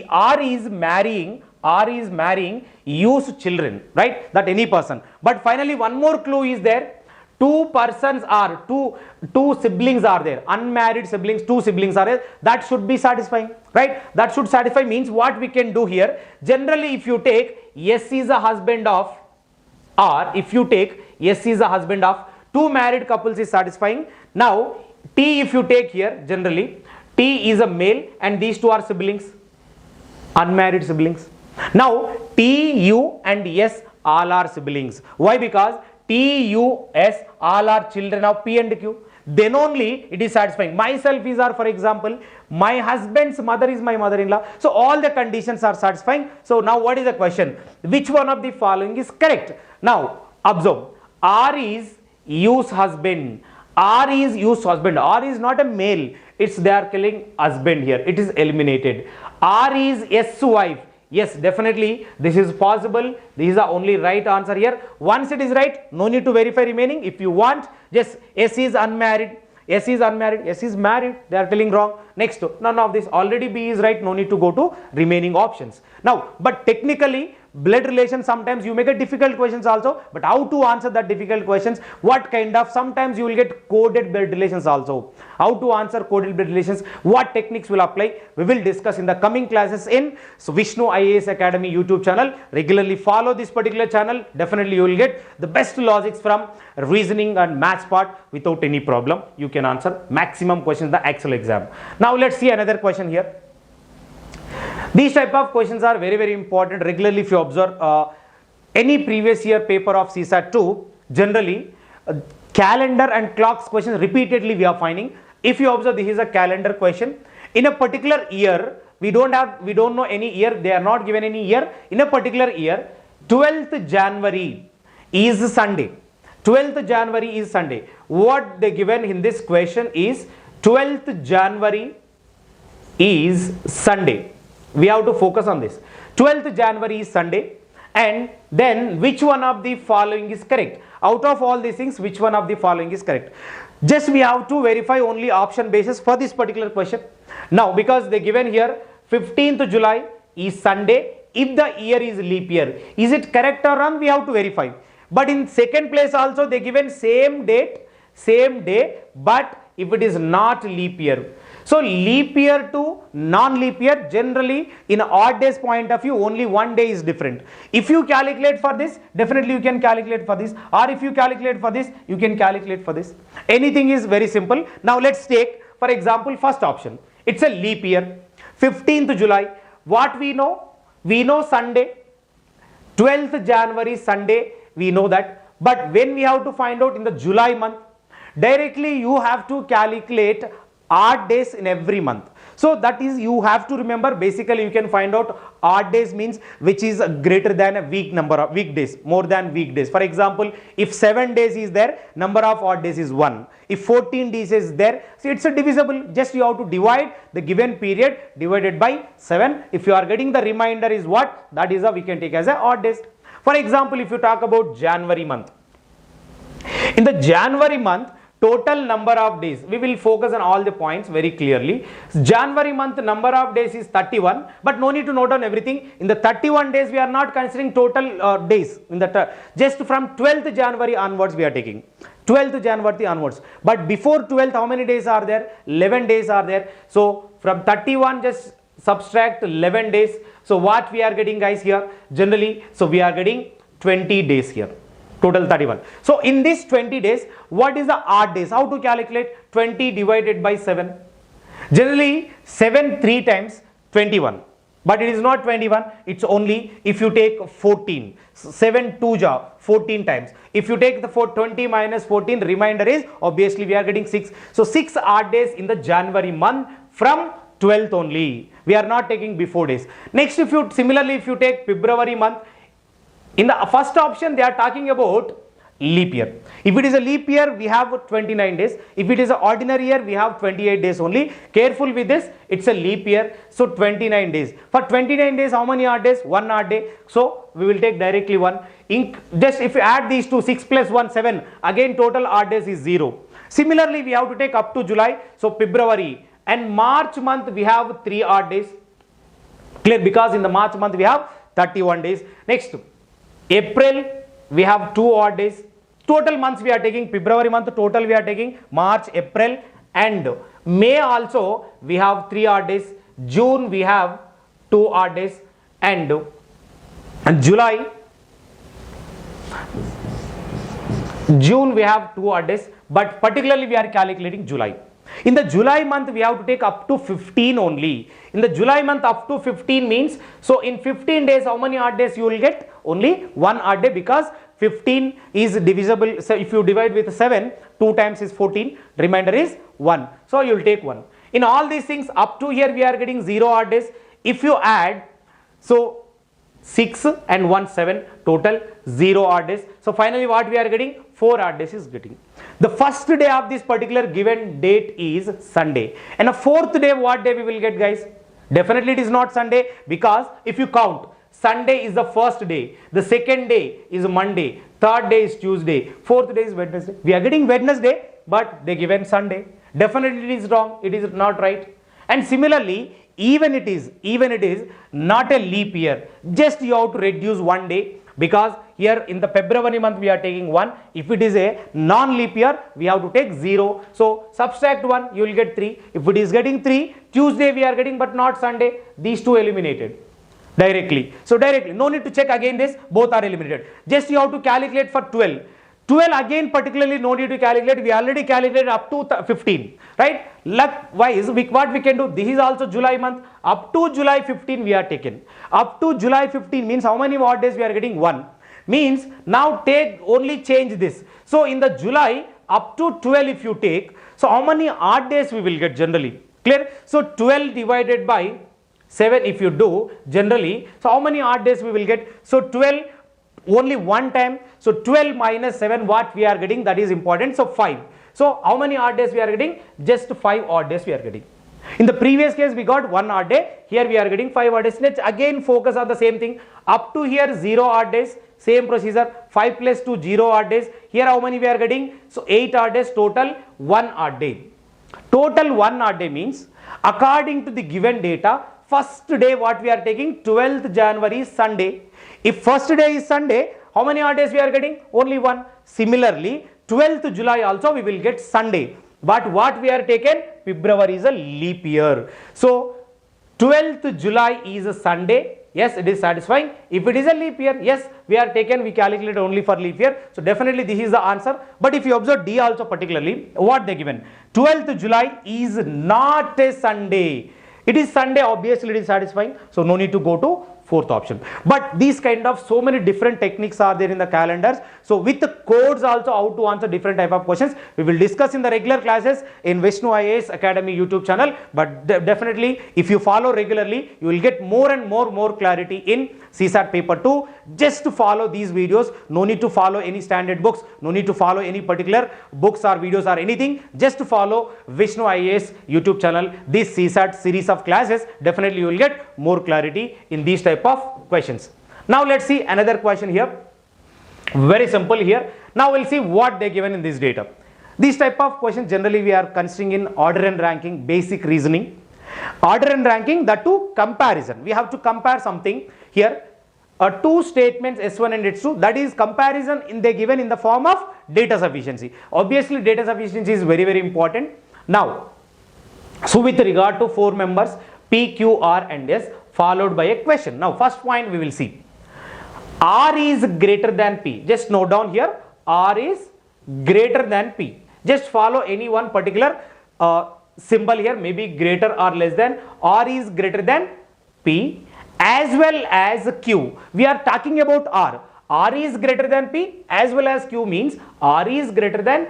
[SPEAKER 1] R is marrying U's children. Right? That any person. But finally one more clue is there. 2 persons are, two siblings are there, unmarried siblings, 2 siblings are there. That should be satisfying, right? That should satisfy means what we can do here. Generally, if you take S is a husband of R, if you take S is a husband of 2 married couples is satisfying. Now, T if you take here, generally, T is a male and these two are siblings, unmarried siblings. Now T, U and S all are siblings. Why? Because T, U, S all are children of P and Q. Then only it is satisfying. Myself is, or for example, my husband's mother is my mother-in-law. So all the conditions are satisfying. So now what is the question? Which one of the following is correct? Now observe. R is U's husband. R is U's husband. R is not a male. It's they are killing husband here. It is eliminated. R is S wife. Yes, definitely this is possible. This is the only right answer here. Once it is right, no need to verify remaining. If you want, just S is unmarried. S is unmarried. S is married. They are telling wrong. Next, none of this. Already B is right. No need to go to remaining options. Now, but technically, blood relation, sometimes you may get difficult questions also, but how to answer that difficult questions, what kind of, sometimes you will get coded blood relations also. How to answer coded blood relations, what techniques will apply, we will discuss in the coming classes in Vishnu IAS Academy YouTube channel. Regularly follow this particular channel. Definitely you will get the best logics from reasoning and maths part without any problem. You can answer maximum questions in the actual exam. Now let's see another question here. These type of questions are very, very important. Regularly, if you observe any previous year paper of CSAT 2, generally calendar and clocks questions repeatedly we are finding. If you observe, this is a calendar question. In a particular year, we don't know any year. They are not given any year. In a particular year, 12th January is Sunday. 12th January is Sunday. What they given in this question is 12th January is Sunday. We have to focus on this. 12th January is Sunday, and then which one of the following is correct? Out of all these things, which one of the following is correct? Just we have to verify only option basis for this particular question. Now, because they given here 15th July is Sunday, if the year is leap year, is it correct or wrong? We have to verify. But in second place also they given same date, same day, but if it is not leap year. So leap year to non-leap year, generally in odd days point of view, only one day is different. If you calculate for this, definitely you can calculate for this, or if you calculate for this, you can calculate for this. Anything is very simple. Now let's take, for example, first option. It's a leap year, 15th July. What we know? We know Sunday, 12th January Sunday, we know that. But when we have to find out in the July month, directly you have to calculate odd days in every month. So that is, you have to remember, basically you can find out odd days means which is greater than a week number of weekdays, more than weekdays. For example, if 7 days is there, number of odd days is 1. If 14 days is there, so it's a divisible. Just you have to divide the given period divided by 7. If you are getting the remainder is what, that is a, we can take as a odd days. For example, if you talk about January month, in the January month, total number of days, we will focus on all the points very clearly. January month number of days is 31, but no need to note down everything. In the 31 days, we are not considering total days. In the just from 12th January onwards, we are taking 12th January onwards. But before 12th, how many days are there? 11 days are there. So from 31, just subtract 11 days. So what we are getting, guys, here generally? So we are getting 20 days here. Total 31. So in this 20 days, what is the odd days? How to calculate? 20 divided by 7. Generally 7 3 times 21. But it is not 21. It's only if you take 14. 7 2 ja 14 times. If you take the 20 minus 14, remainder is obviously we are getting 6. So 6 odd days in the January month from 12th only. We are not taking before days. Next, if you similarly if you take February month, in the first option, they are talking about leap year. If it is a leap year, we have 29 days. If it is an ordinary year, we have 28 days only. Careful with this, it's a leap year, so 29 days. For 29 days, how many odd days? 1 odd day. So we will take directly 1. Just if you add these two, 6 plus 1, 7, again total odd days is 0. Similarly, we have to take up to July, so February. And March month, we have 3 odd days. Clear? Because in the March month, we have 31 days. Next, April, we have 2 odd days. Total months we are taking, February month total we are taking, March, April, and May also we have 3 odd days. June we have 2 odd days, and July, June we have 2 odd days, but particularly we are calculating July. In the July month, we have to take up to 15 only. In the July month, up to 15 means, so in 15 days, how many odd days you will get? Only one odd day, because 15 is divisible. So if you divide with 7, 2 times is 14, remainder is 1. So you will take 1. In all these things, up to here we are getting 0 odd days. If you add, so 6 and 1, 7, total 0 odd days. So finally what we are getting? 4 odd days is getting. The first day of this particular given date is Sunday. And a fourth day, what day we will get, guys? Definitely it is not Sunday, because if you count, Sunday is the first day, the second day is Monday, third day is Tuesday, fourth day is Wednesday. We are getting Wednesday, but they given Sunday. Definitely it is wrong, it is not right. And similarly, even it is not a leap year, just you have to reduce one day, because here in the February month we are taking 1. If it is a non-leap year, we have to take 0. So subtract 1, you will get 3. If it is getting 3, Tuesday we are getting, but not Sunday. These two eliminated directly. So directly, no need to check again this, both are eliminated. Just you have to calculate for 12. 12 again particularly no need to calculate, we already calculated up to 15, right? Likewise, what we can do, this is also July month, up to July 15 we are taken. Up to July 15 means how many odd days we are getting? 1. Means now take, only change this. So in the July, up to 12 if you take, so how many odd days we will get generally? Clear? So 12 divided by 7 if you do generally, so how many odd days we will get? So 12 only one time, so 12 minus 7 what we are getting, that is important, so 5. So how many odd days we are getting? Just 5 odd days we are getting. In the previous case we got 1 odd day, here we are getting 5 odd days. Let's again focus on the same thing. Up to here 0 odd days, same procedure, 5 plus 2, 0 odd days. Here how many we are getting? So 8 odd days, total 1 odd day. Total 1 odd day means, according to the given data, first day what we are taking? 12th January is Sunday. If first day is Sunday, how many odd days we are getting? Only 1. Similarly, 12th July also we will get Sunday. But what we are taken? February is a leap year. So 12th July is a Sunday. Yes, it is satisfying. If it is a leap year, yes, we are taken, we calculate only for leap year. So definitely this is the answer. But if you observe D also particularly, what they given? 12th July is not a Sunday. It is Sunday, obviously it is satisfying. So no need to go to fourth option. But these kind of so many different techniques are there in the calendars. So with the codes also, how to answer different type of questions, we will discuss in the regular classes in Vishnu IAS Academy YouTube channel. But definitely if you follow regularly, you will get more and more clarity in CSAT paper 2. Just to follow these videos, no need to follow any standard books, no need to follow any particular books or videos or anything. Just to follow Vishnu IAS YouTube channel, this CSAT series of classes, definitely you will get more clarity in these type of questions. Now let's see another question here. Very simple here. Now we'll see what they given in this data. These type of questions generally we are considering in order and ranking, basic reasoning. Order and ranking, that too comparison. We have to compare something here. Two statements S1 and S2, that is comparison in they given in the form of data sufficiency. Obviously data sufficiency is very important. Now, so with regard to 4 members P, Q, R and S, followed by a question. Now first point we will see, R is greater than P. Just note down here, R is greater than P. Just follow any one particular symbol here, maybe greater or less than. R is greater than P as well as Q. We are talking about R. R is greater than P as well as Q means R is greater than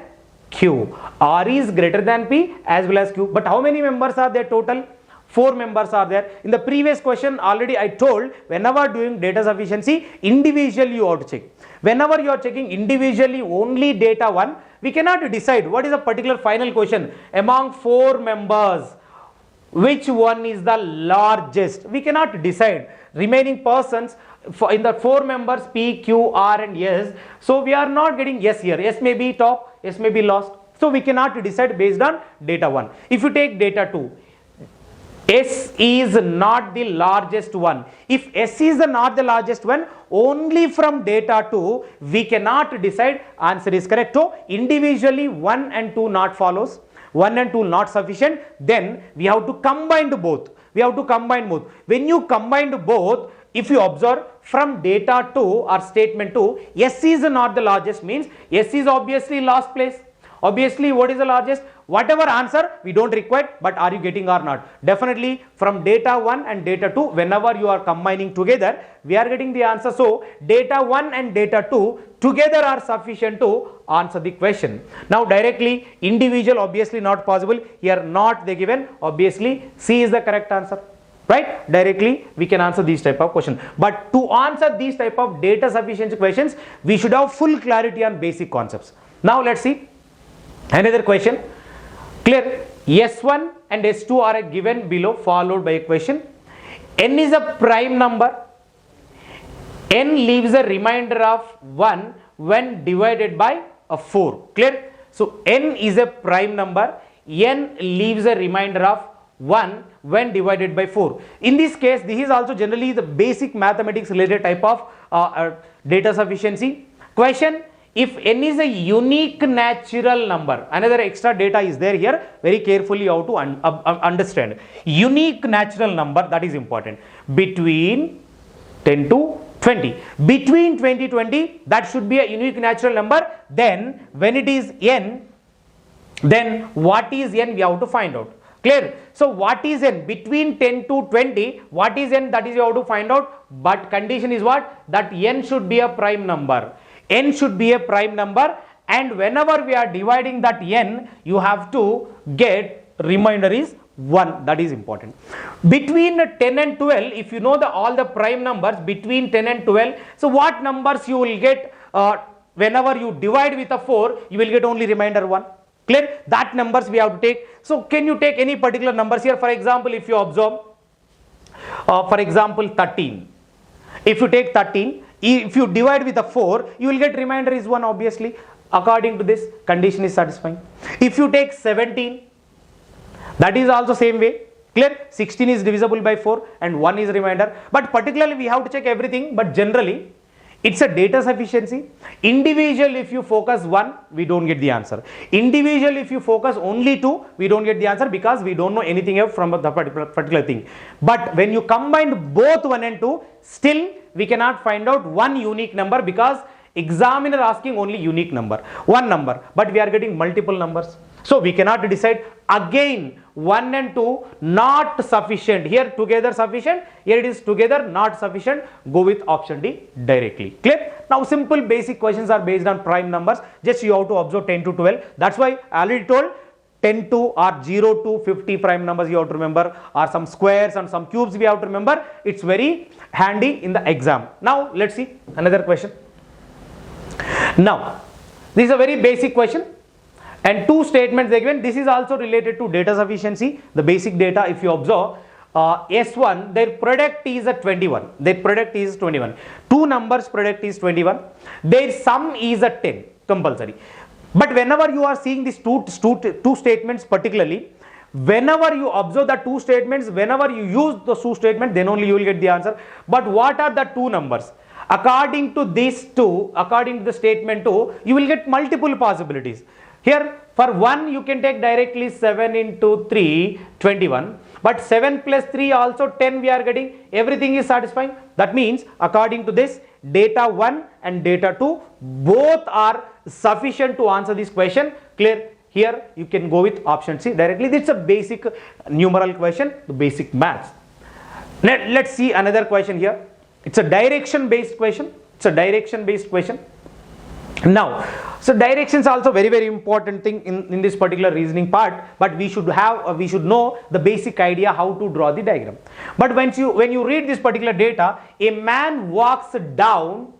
[SPEAKER 1] Q. R is greater than P as well as Q. But how many members are there total? 4 members are there. In the previous question already I told, whenever doing data sufficiency, individually you have to check. Whenever you are checking individually only data 1, we cannot decide what is a particular final question. Among 4 members, which one is the largest? We cannot decide. Remaining persons in the 4 members P, Q, R and S. So we are not getting S here. S may be top, S may be lost. So we cannot decide based on data 1. If you take data 2, S is not the largest one. If S is not the largest one, only from data 2 we cannot decide. Answer is correct. So individually 1 and 2 not follows. 1 and 2 not sufficient. Then we have to combine both. We have to combine both. When you combine both, if you observe from data 2 or statement 2, S is not the largest means S is obviously last place. Obviously what is the largest? Whatever answer we don't require, but are you getting or not? Definitely from data 1 and data 2, whenever you are combining together, we are getting the answer. So data 1 and data 2 together are sufficient to answer the question. Now directly individual obviously not possible. Here not they given, obviously C is the correct answer. Right? Directly we can answer these type of question. But to answer these type of data sufficiency questions, we should have full clarity on basic concepts. Now let's see another question. Clear? S1 and S2 are given below, followed by a question. N is a prime number. N leaves a remainder of 1 when divided by a 4. Clear? So N is a prime number. N leaves a remainder of 1 when divided by 4. In this case, this is also generally the basic mathematics related type of data sufficiency question. If N is a unique natural number, another extra data is there here, very carefully you have to understand. Unique natural number, that is important, between 10 to 20. Between 20 to 20, that should be a unique natural number. Then when it is N, then what is N we have to find out. Clear? So what is N? Between 10 to 20, what is N? That is you have to find out. But condition is what? That N should be a prime number. N should be a prime number, and whenever we are dividing that N, you have to get remainder is 1. That is important. Between 10 and 12, if you know all the prime numbers between 10 and 12, so what numbers you will get whenever you divide with a 4, you will get only remainder 1. Clear? That numbers we have to take. So can you take any particular numbers here? For example, if you observe, for example 13. If you take 13, if you divide with a 4, you will get remainder is 1 obviously. According to this, condition is satisfying. If you take 17, that is also same way. Clear? 16 is divisible by 4 and 1 is remainder. But particularly we have to check everything, but generally it's a data sufficiency. Individual if you focus 1, we don't get the answer. Individual if you focus only 2, we don't get the answer because we don't know anything else from the particular thing. But when you combine both 1 and 2, still we cannot find out one unique number because examiner asking only unique number, one number, but we are getting multiple numbers. So we cannot decide. Again 1 and 2 not sufficient. Here together sufficient, here it is together not sufficient. Go with option D directly. Clear? Now simple basic questions are based on prime numbers. Just you have to observe 10 to 12. That's why I already told 10 to or 0 to 50 prime numbers you have to remember, or some squares and some cubes we have to remember. It's very handy in the exam. Now let's see another question. Now this is a very basic question. And two statements they given. This is also related to data sufficiency. The basic data, if you observe, S1, their product is a 21. Their product is 21. Two numbers product is 21. Their sum is a 10 compulsory. But whenever you are seeing these two statements particularly, whenever you observe the two statements, whenever you use the two statements, then only you will get the answer. But what are the two numbers? According to these two, according to the statement 2, you will get multiple possibilities. Here for 1 you can take directly 7 into 3, 21. But 7 plus 3 also 10 we are getting. Everything is satisfying. That means according to this, data 1 and data 2 both are sufficient to answer this question. Clear? Here you can go with option C directly. This is a basic numeral question, the basic maths. Let's see another question here. It's a direction based question. It's a direction based question. Now, so direction is also very important thing in this particular reasoning part, but we should know the basic idea how to draw the diagram. But when you read this particular data, a man walks down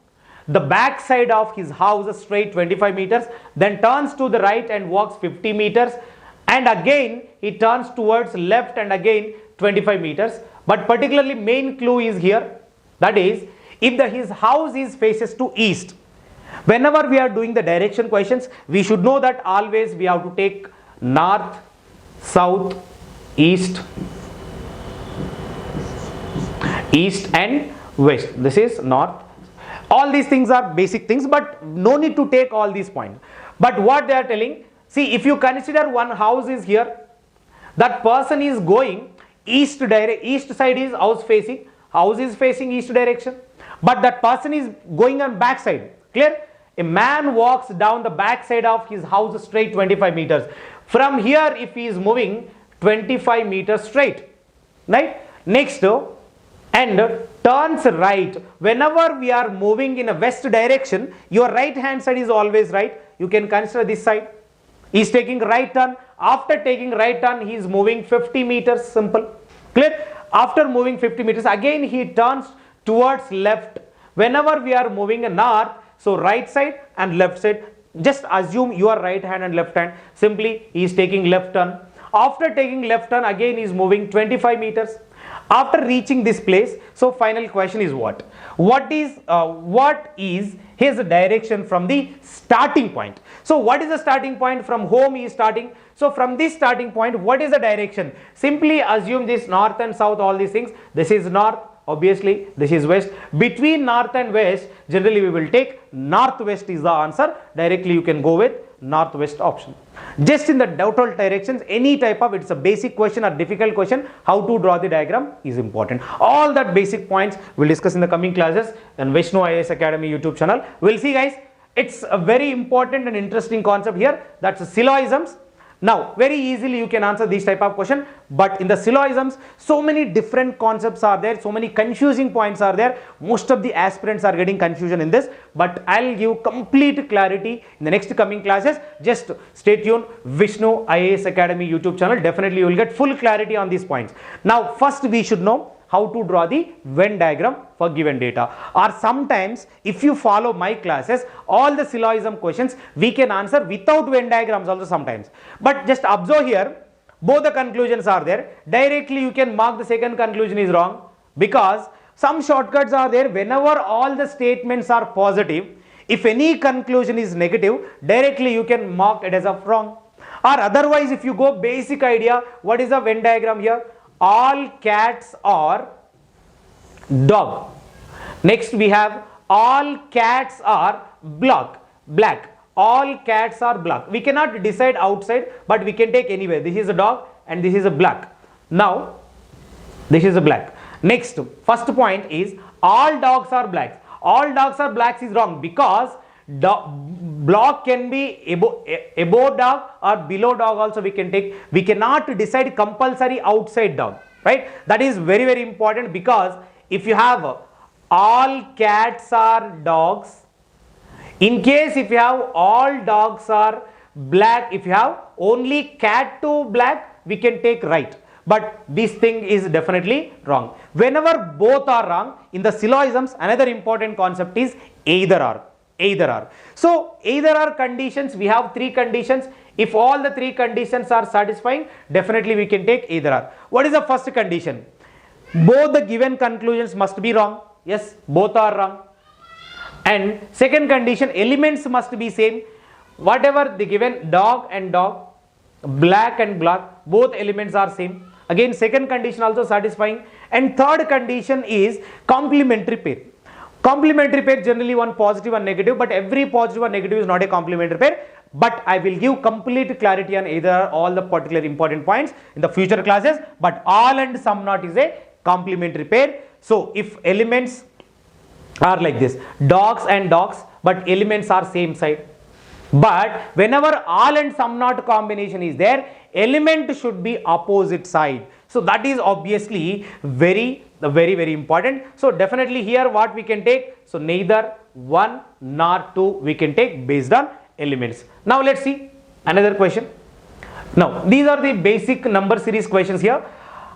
[SPEAKER 1] the back side of his house straight 25 meters, then turns to the right and walks 50 meters, and again he turns towards left and again 25 meters. But particularly main clue is here, that is, if his house is faces to east. Whenever we are doing the direction questions, we should know that always we have to take north, south, east and west. This is north. All these things are basic things, but no need to take all these points. But what they are telling, see, if you consider one house is here, that person is going east side is house is facing east direction, but that person is going on back side. Clear? A man walks down the back side of his house straight 25 meters. From here, if he is moving 25 meters straight, right? Next, and turns right. Whenever we are moving in a west direction, your right hand side is always right. You can consider this side. He is taking right turn. After taking right turn, he is moving 50 meters. Simple. Clear? After moving 50 meters, again he turns towards left. Whenever we are moving a north, so right side and left side, just assume your right hand and left hand. Simply, he is taking left turn. After taking left turn, again he is moving 25 meters. After reaching this place, so final question is what? What is his direction from the starting point? So what is the starting point? From home he is starting. So from this starting point, what is the direction? Simply assume this north and south, all these things. This is north, obviously this is west. Between north and west, generally we will take northwest is the answer. Directly you can go with northwest option. Just in the total directions, any type of, it's a basic question or difficult question, how to draw the diagram is important. All that basic points we'll discuss in the coming classes and Vishnu IAS Academy YouTube channel. We'll see guys, it's a very important and interesting concept here, that's syllogisms. Now, very easily you can answer these type of question, but in the syllogisms, so many different concepts are there, so many confusing points are there. Most of the aspirants are getting confusion in this, but I'll give complete clarity in the next coming classes. Just stay tuned, Vishnu IAS Academy YouTube channel. Definitely you will get full clarity on these points. Now, first we should know how to draw the Venn diagram for given data, or sometimes if you follow my classes, all the syllogism questions we can answer without Venn diagrams also sometimes. But just observe here, both the conclusions are there. Directly you can mark the second conclusion is wrong, because some shortcuts are there. Whenever all the statements are positive, if any conclusion is negative, directly you can mark it as a wrong. Or otherwise, if you go basic idea, what is the Venn diagram here? All cats are dog. Next we have all cats are black. All cats are black. We cannot decide outside, but we can take anywhere. This is a dog and this is a black. Now this is a black. Next, first point is all dogs are blacks. All dogs are blacks is wrong, because block can be above dog or below dog also we can take. We cannot decide compulsory outside dog, right? That is very, very important, because if you have all cats are dogs, in case if you have all dogs are black, if you have only cat to black, we can take right. But this thing is definitely wrong. Whenever both are wrong, in the syllogisms, another important concept is either or. Either or. So either or conditions, we have three conditions. If all the three conditions are satisfying, definitely we can take either or. What is the first condition? Both the given conclusions must be wrong. Yes, both are wrong. And second condition, elements must be same. Whatever the given dog and dog, black and black, both elements are same. Again, second condition also satisfying. And third condition is complementary pair. Complementary pair, generally one positive and negative, but every positive and negative is not a complementary pair. But I will give complete clarity on either all the particular important points in the future classes. But all and some not is a complementary pair. So if elements are like this, dogs and dogs, but elements are same side. But whenever all and some not combination is there, element should be opposite side. So that is obviously very important. So definitely here what we can take, so neither 1 nor 2 we can take based on elements. Now let's see another question. Now these are the basic number series questions here.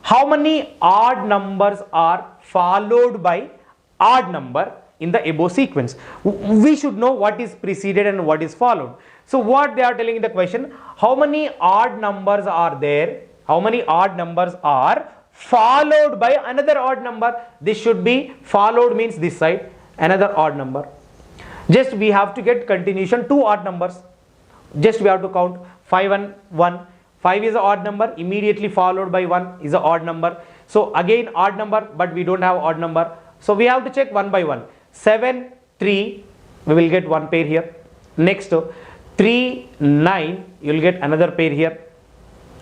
[SPEAKER 1] How many odd numbers are followed by odd number in the above sequence? We should know what is preceded and what is followed. So what they are telling in the question, how many odd numbers are there? How many odd numbers are followed by another odd number? This should be followed means this side, another odd number. Just we have to get continuation, two odd numbers. Just we have to count 5 and 1. 5 is an odd number, immediately followed by 1 is an odd number. So again odd number, but we don't have odd number. So we have to check one by one. 7, 3, we will get one pair here. Next 3, 9, you will get another pair here.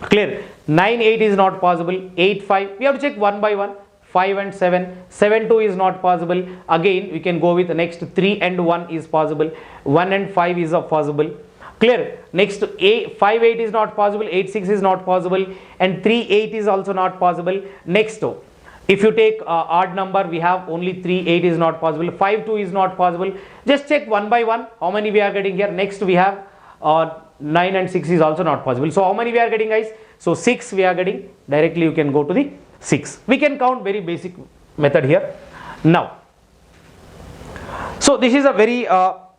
[SPEAKER 1] Clear? 9, 8 is not possible. 8, 5, we have to check one by one. 5 and 7, 7, 2 is not possible. Again we can go with the next 3 and 1 is possible. 1 and 5 is possible. Clear? Next, 5 8 is not possible, 8 6 is not possible, and 3 8 is also not possible. Next, if you take odd number, we have only 3 8 is not possible, 5 2 is not possible. Just check one by one how many we are getting here. Next, we have 9 and 6 is also not possible. So how many we are getting, guys? So 6 we are getting. Directly you can go to the 6. We can count very basic method here. Now, so this is a very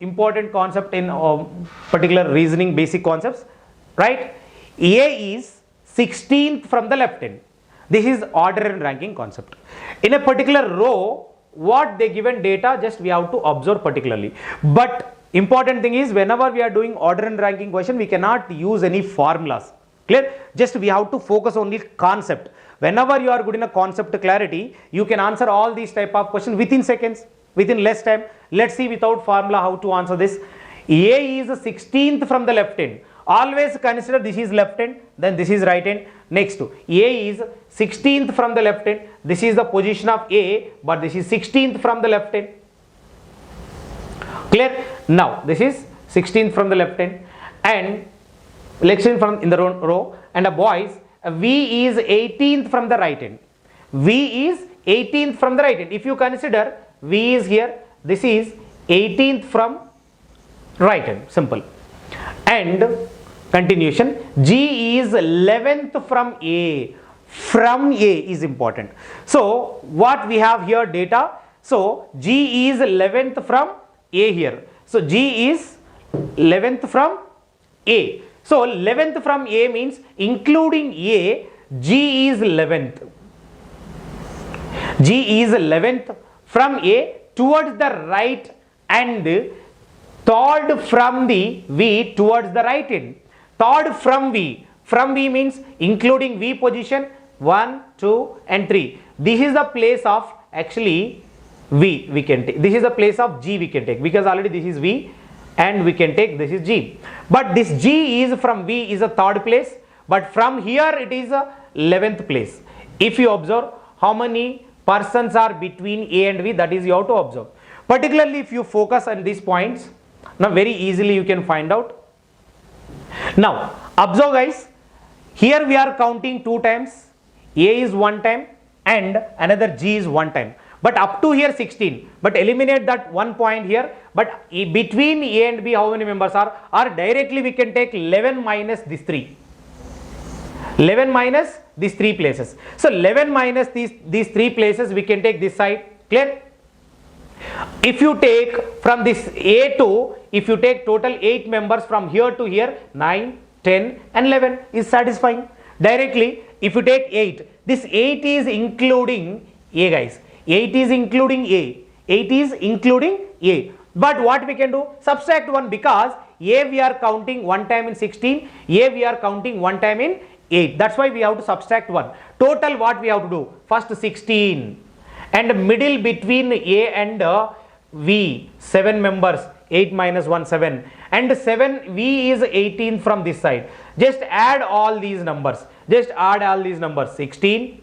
[SPEAKER 1] important concept in particular reasoning basic concepts, right? A is 16th from the left hand. This is order and ranking concept. In a particular row, what they given data, just we have to observe particularly. But important thing is, whenever we are doing order and ranking question, we cannot use any formulas. Clear? Just we have to focus only concept. Whenever you are good in a concept clarity, you can answer all these type of questions within seconds, within less time. Let's see without formula how to answer this. A is 16th from the left hand. Always consider this is left hand, then this is right hand. Next, A is 16th from the left hand. This is the position of A, but this is 16th from the left hand. Clear? Now, this is 16th from the left hand, and selection from in the row, and a boys, V is 18th from the right hand. V is 18th from the right hand. If you consider V is here, this is 18th from right hand, simple. And continuation, G is 11th from A. From A is important. So what we have here data, so G is 11th from A here. So G is 11th from A. So 11th from A means including A, G is 11th. G is 11th from A towards the right and third from the V towards the right end. Third from V. From V means including V position 1, 2 and 3. This is the place of actually V we can take. This is the place of G we can take, because already this is V and we can take this is G. But this G is from V is a third place, but from here it is a 11th place. If you observe how many persons are between A and V, that is you have to observe. Particularly if you focus on these points, now very easily you can find out. Now observe guys, here we are counting 2 times, A is 1 time and another G is 1 time. But up to here 16, but eliminate that 1 point here. But between A and B how many members are? Or directly we can take 11 minus these 3. 11 minus these 3 places. So 11 minus these 3 places we can take this side. Clear? If you take from this A to, if you take total 8 members from here to here, 9, 10 and 11 is satisfying. Directly if you take 8, this 8 is including A guys. 8 is including A. 8 is including A. But what we can do? Subtract 1, because A we are counting 1 time in 16, A we are counting 1 time in 8. That's why we have to subtract 1. Total what we have to do? First 16. And middle between A and V, 7 members, 8 minus 1, 7. And 7, V is 18 from this side. Just add all these numbers. Just add all these numbers. 16,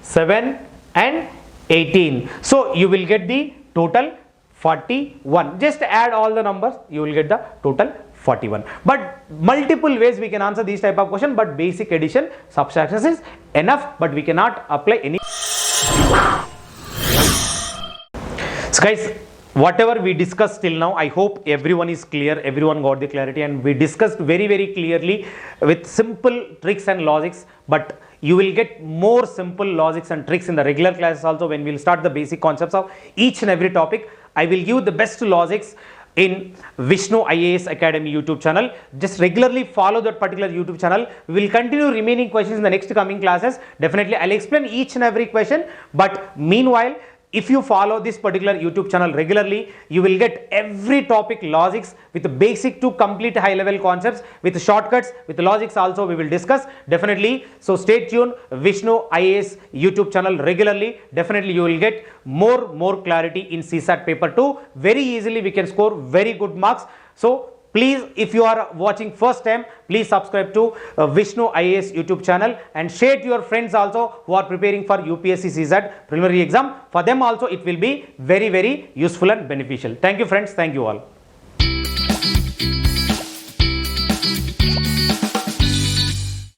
[SPEAKER 1] 7 and 18. So you will get the total 41. Just add all the numbers, you will get the total 41. But multiple ways we can answer these type of question, but basic addition subtraction is enough, but we cannot apply any. So guys, whatever we discussed till now, I hope everyone is clear, everyone got the clarity, and we discussed very clearly with simple tricks and logics. But you will get more simple logics and tricks in the regular classes also, when we will start the basic concepts of each and every topic. I will give the best logics in Vishnu IAS Academy YouTube channel. Just regularly follow that particular YouTube channel. We will continue remaining questions in the next coming classes. Definitely I'll explain each and every question, but meanwhile, if you follow this particular YouTube channel regularly, you will get every topic logics with the basic to complete high level concepts, with shortcuts, with logics also we will discuss definitely. So stay tuned, Vishnu IAS YouTube channel regularly. Definitely you will get more clarity in CSAT paper 2. Very easily we can score very good marks. So please, if you are watching first time, please subscribe to Vishnu IAS YouTube channel and share to your friends also who are preparing for UPSC CSAT preliminary exam. For them also it will be very useful and beneficial. Thank you friends. Thank you all.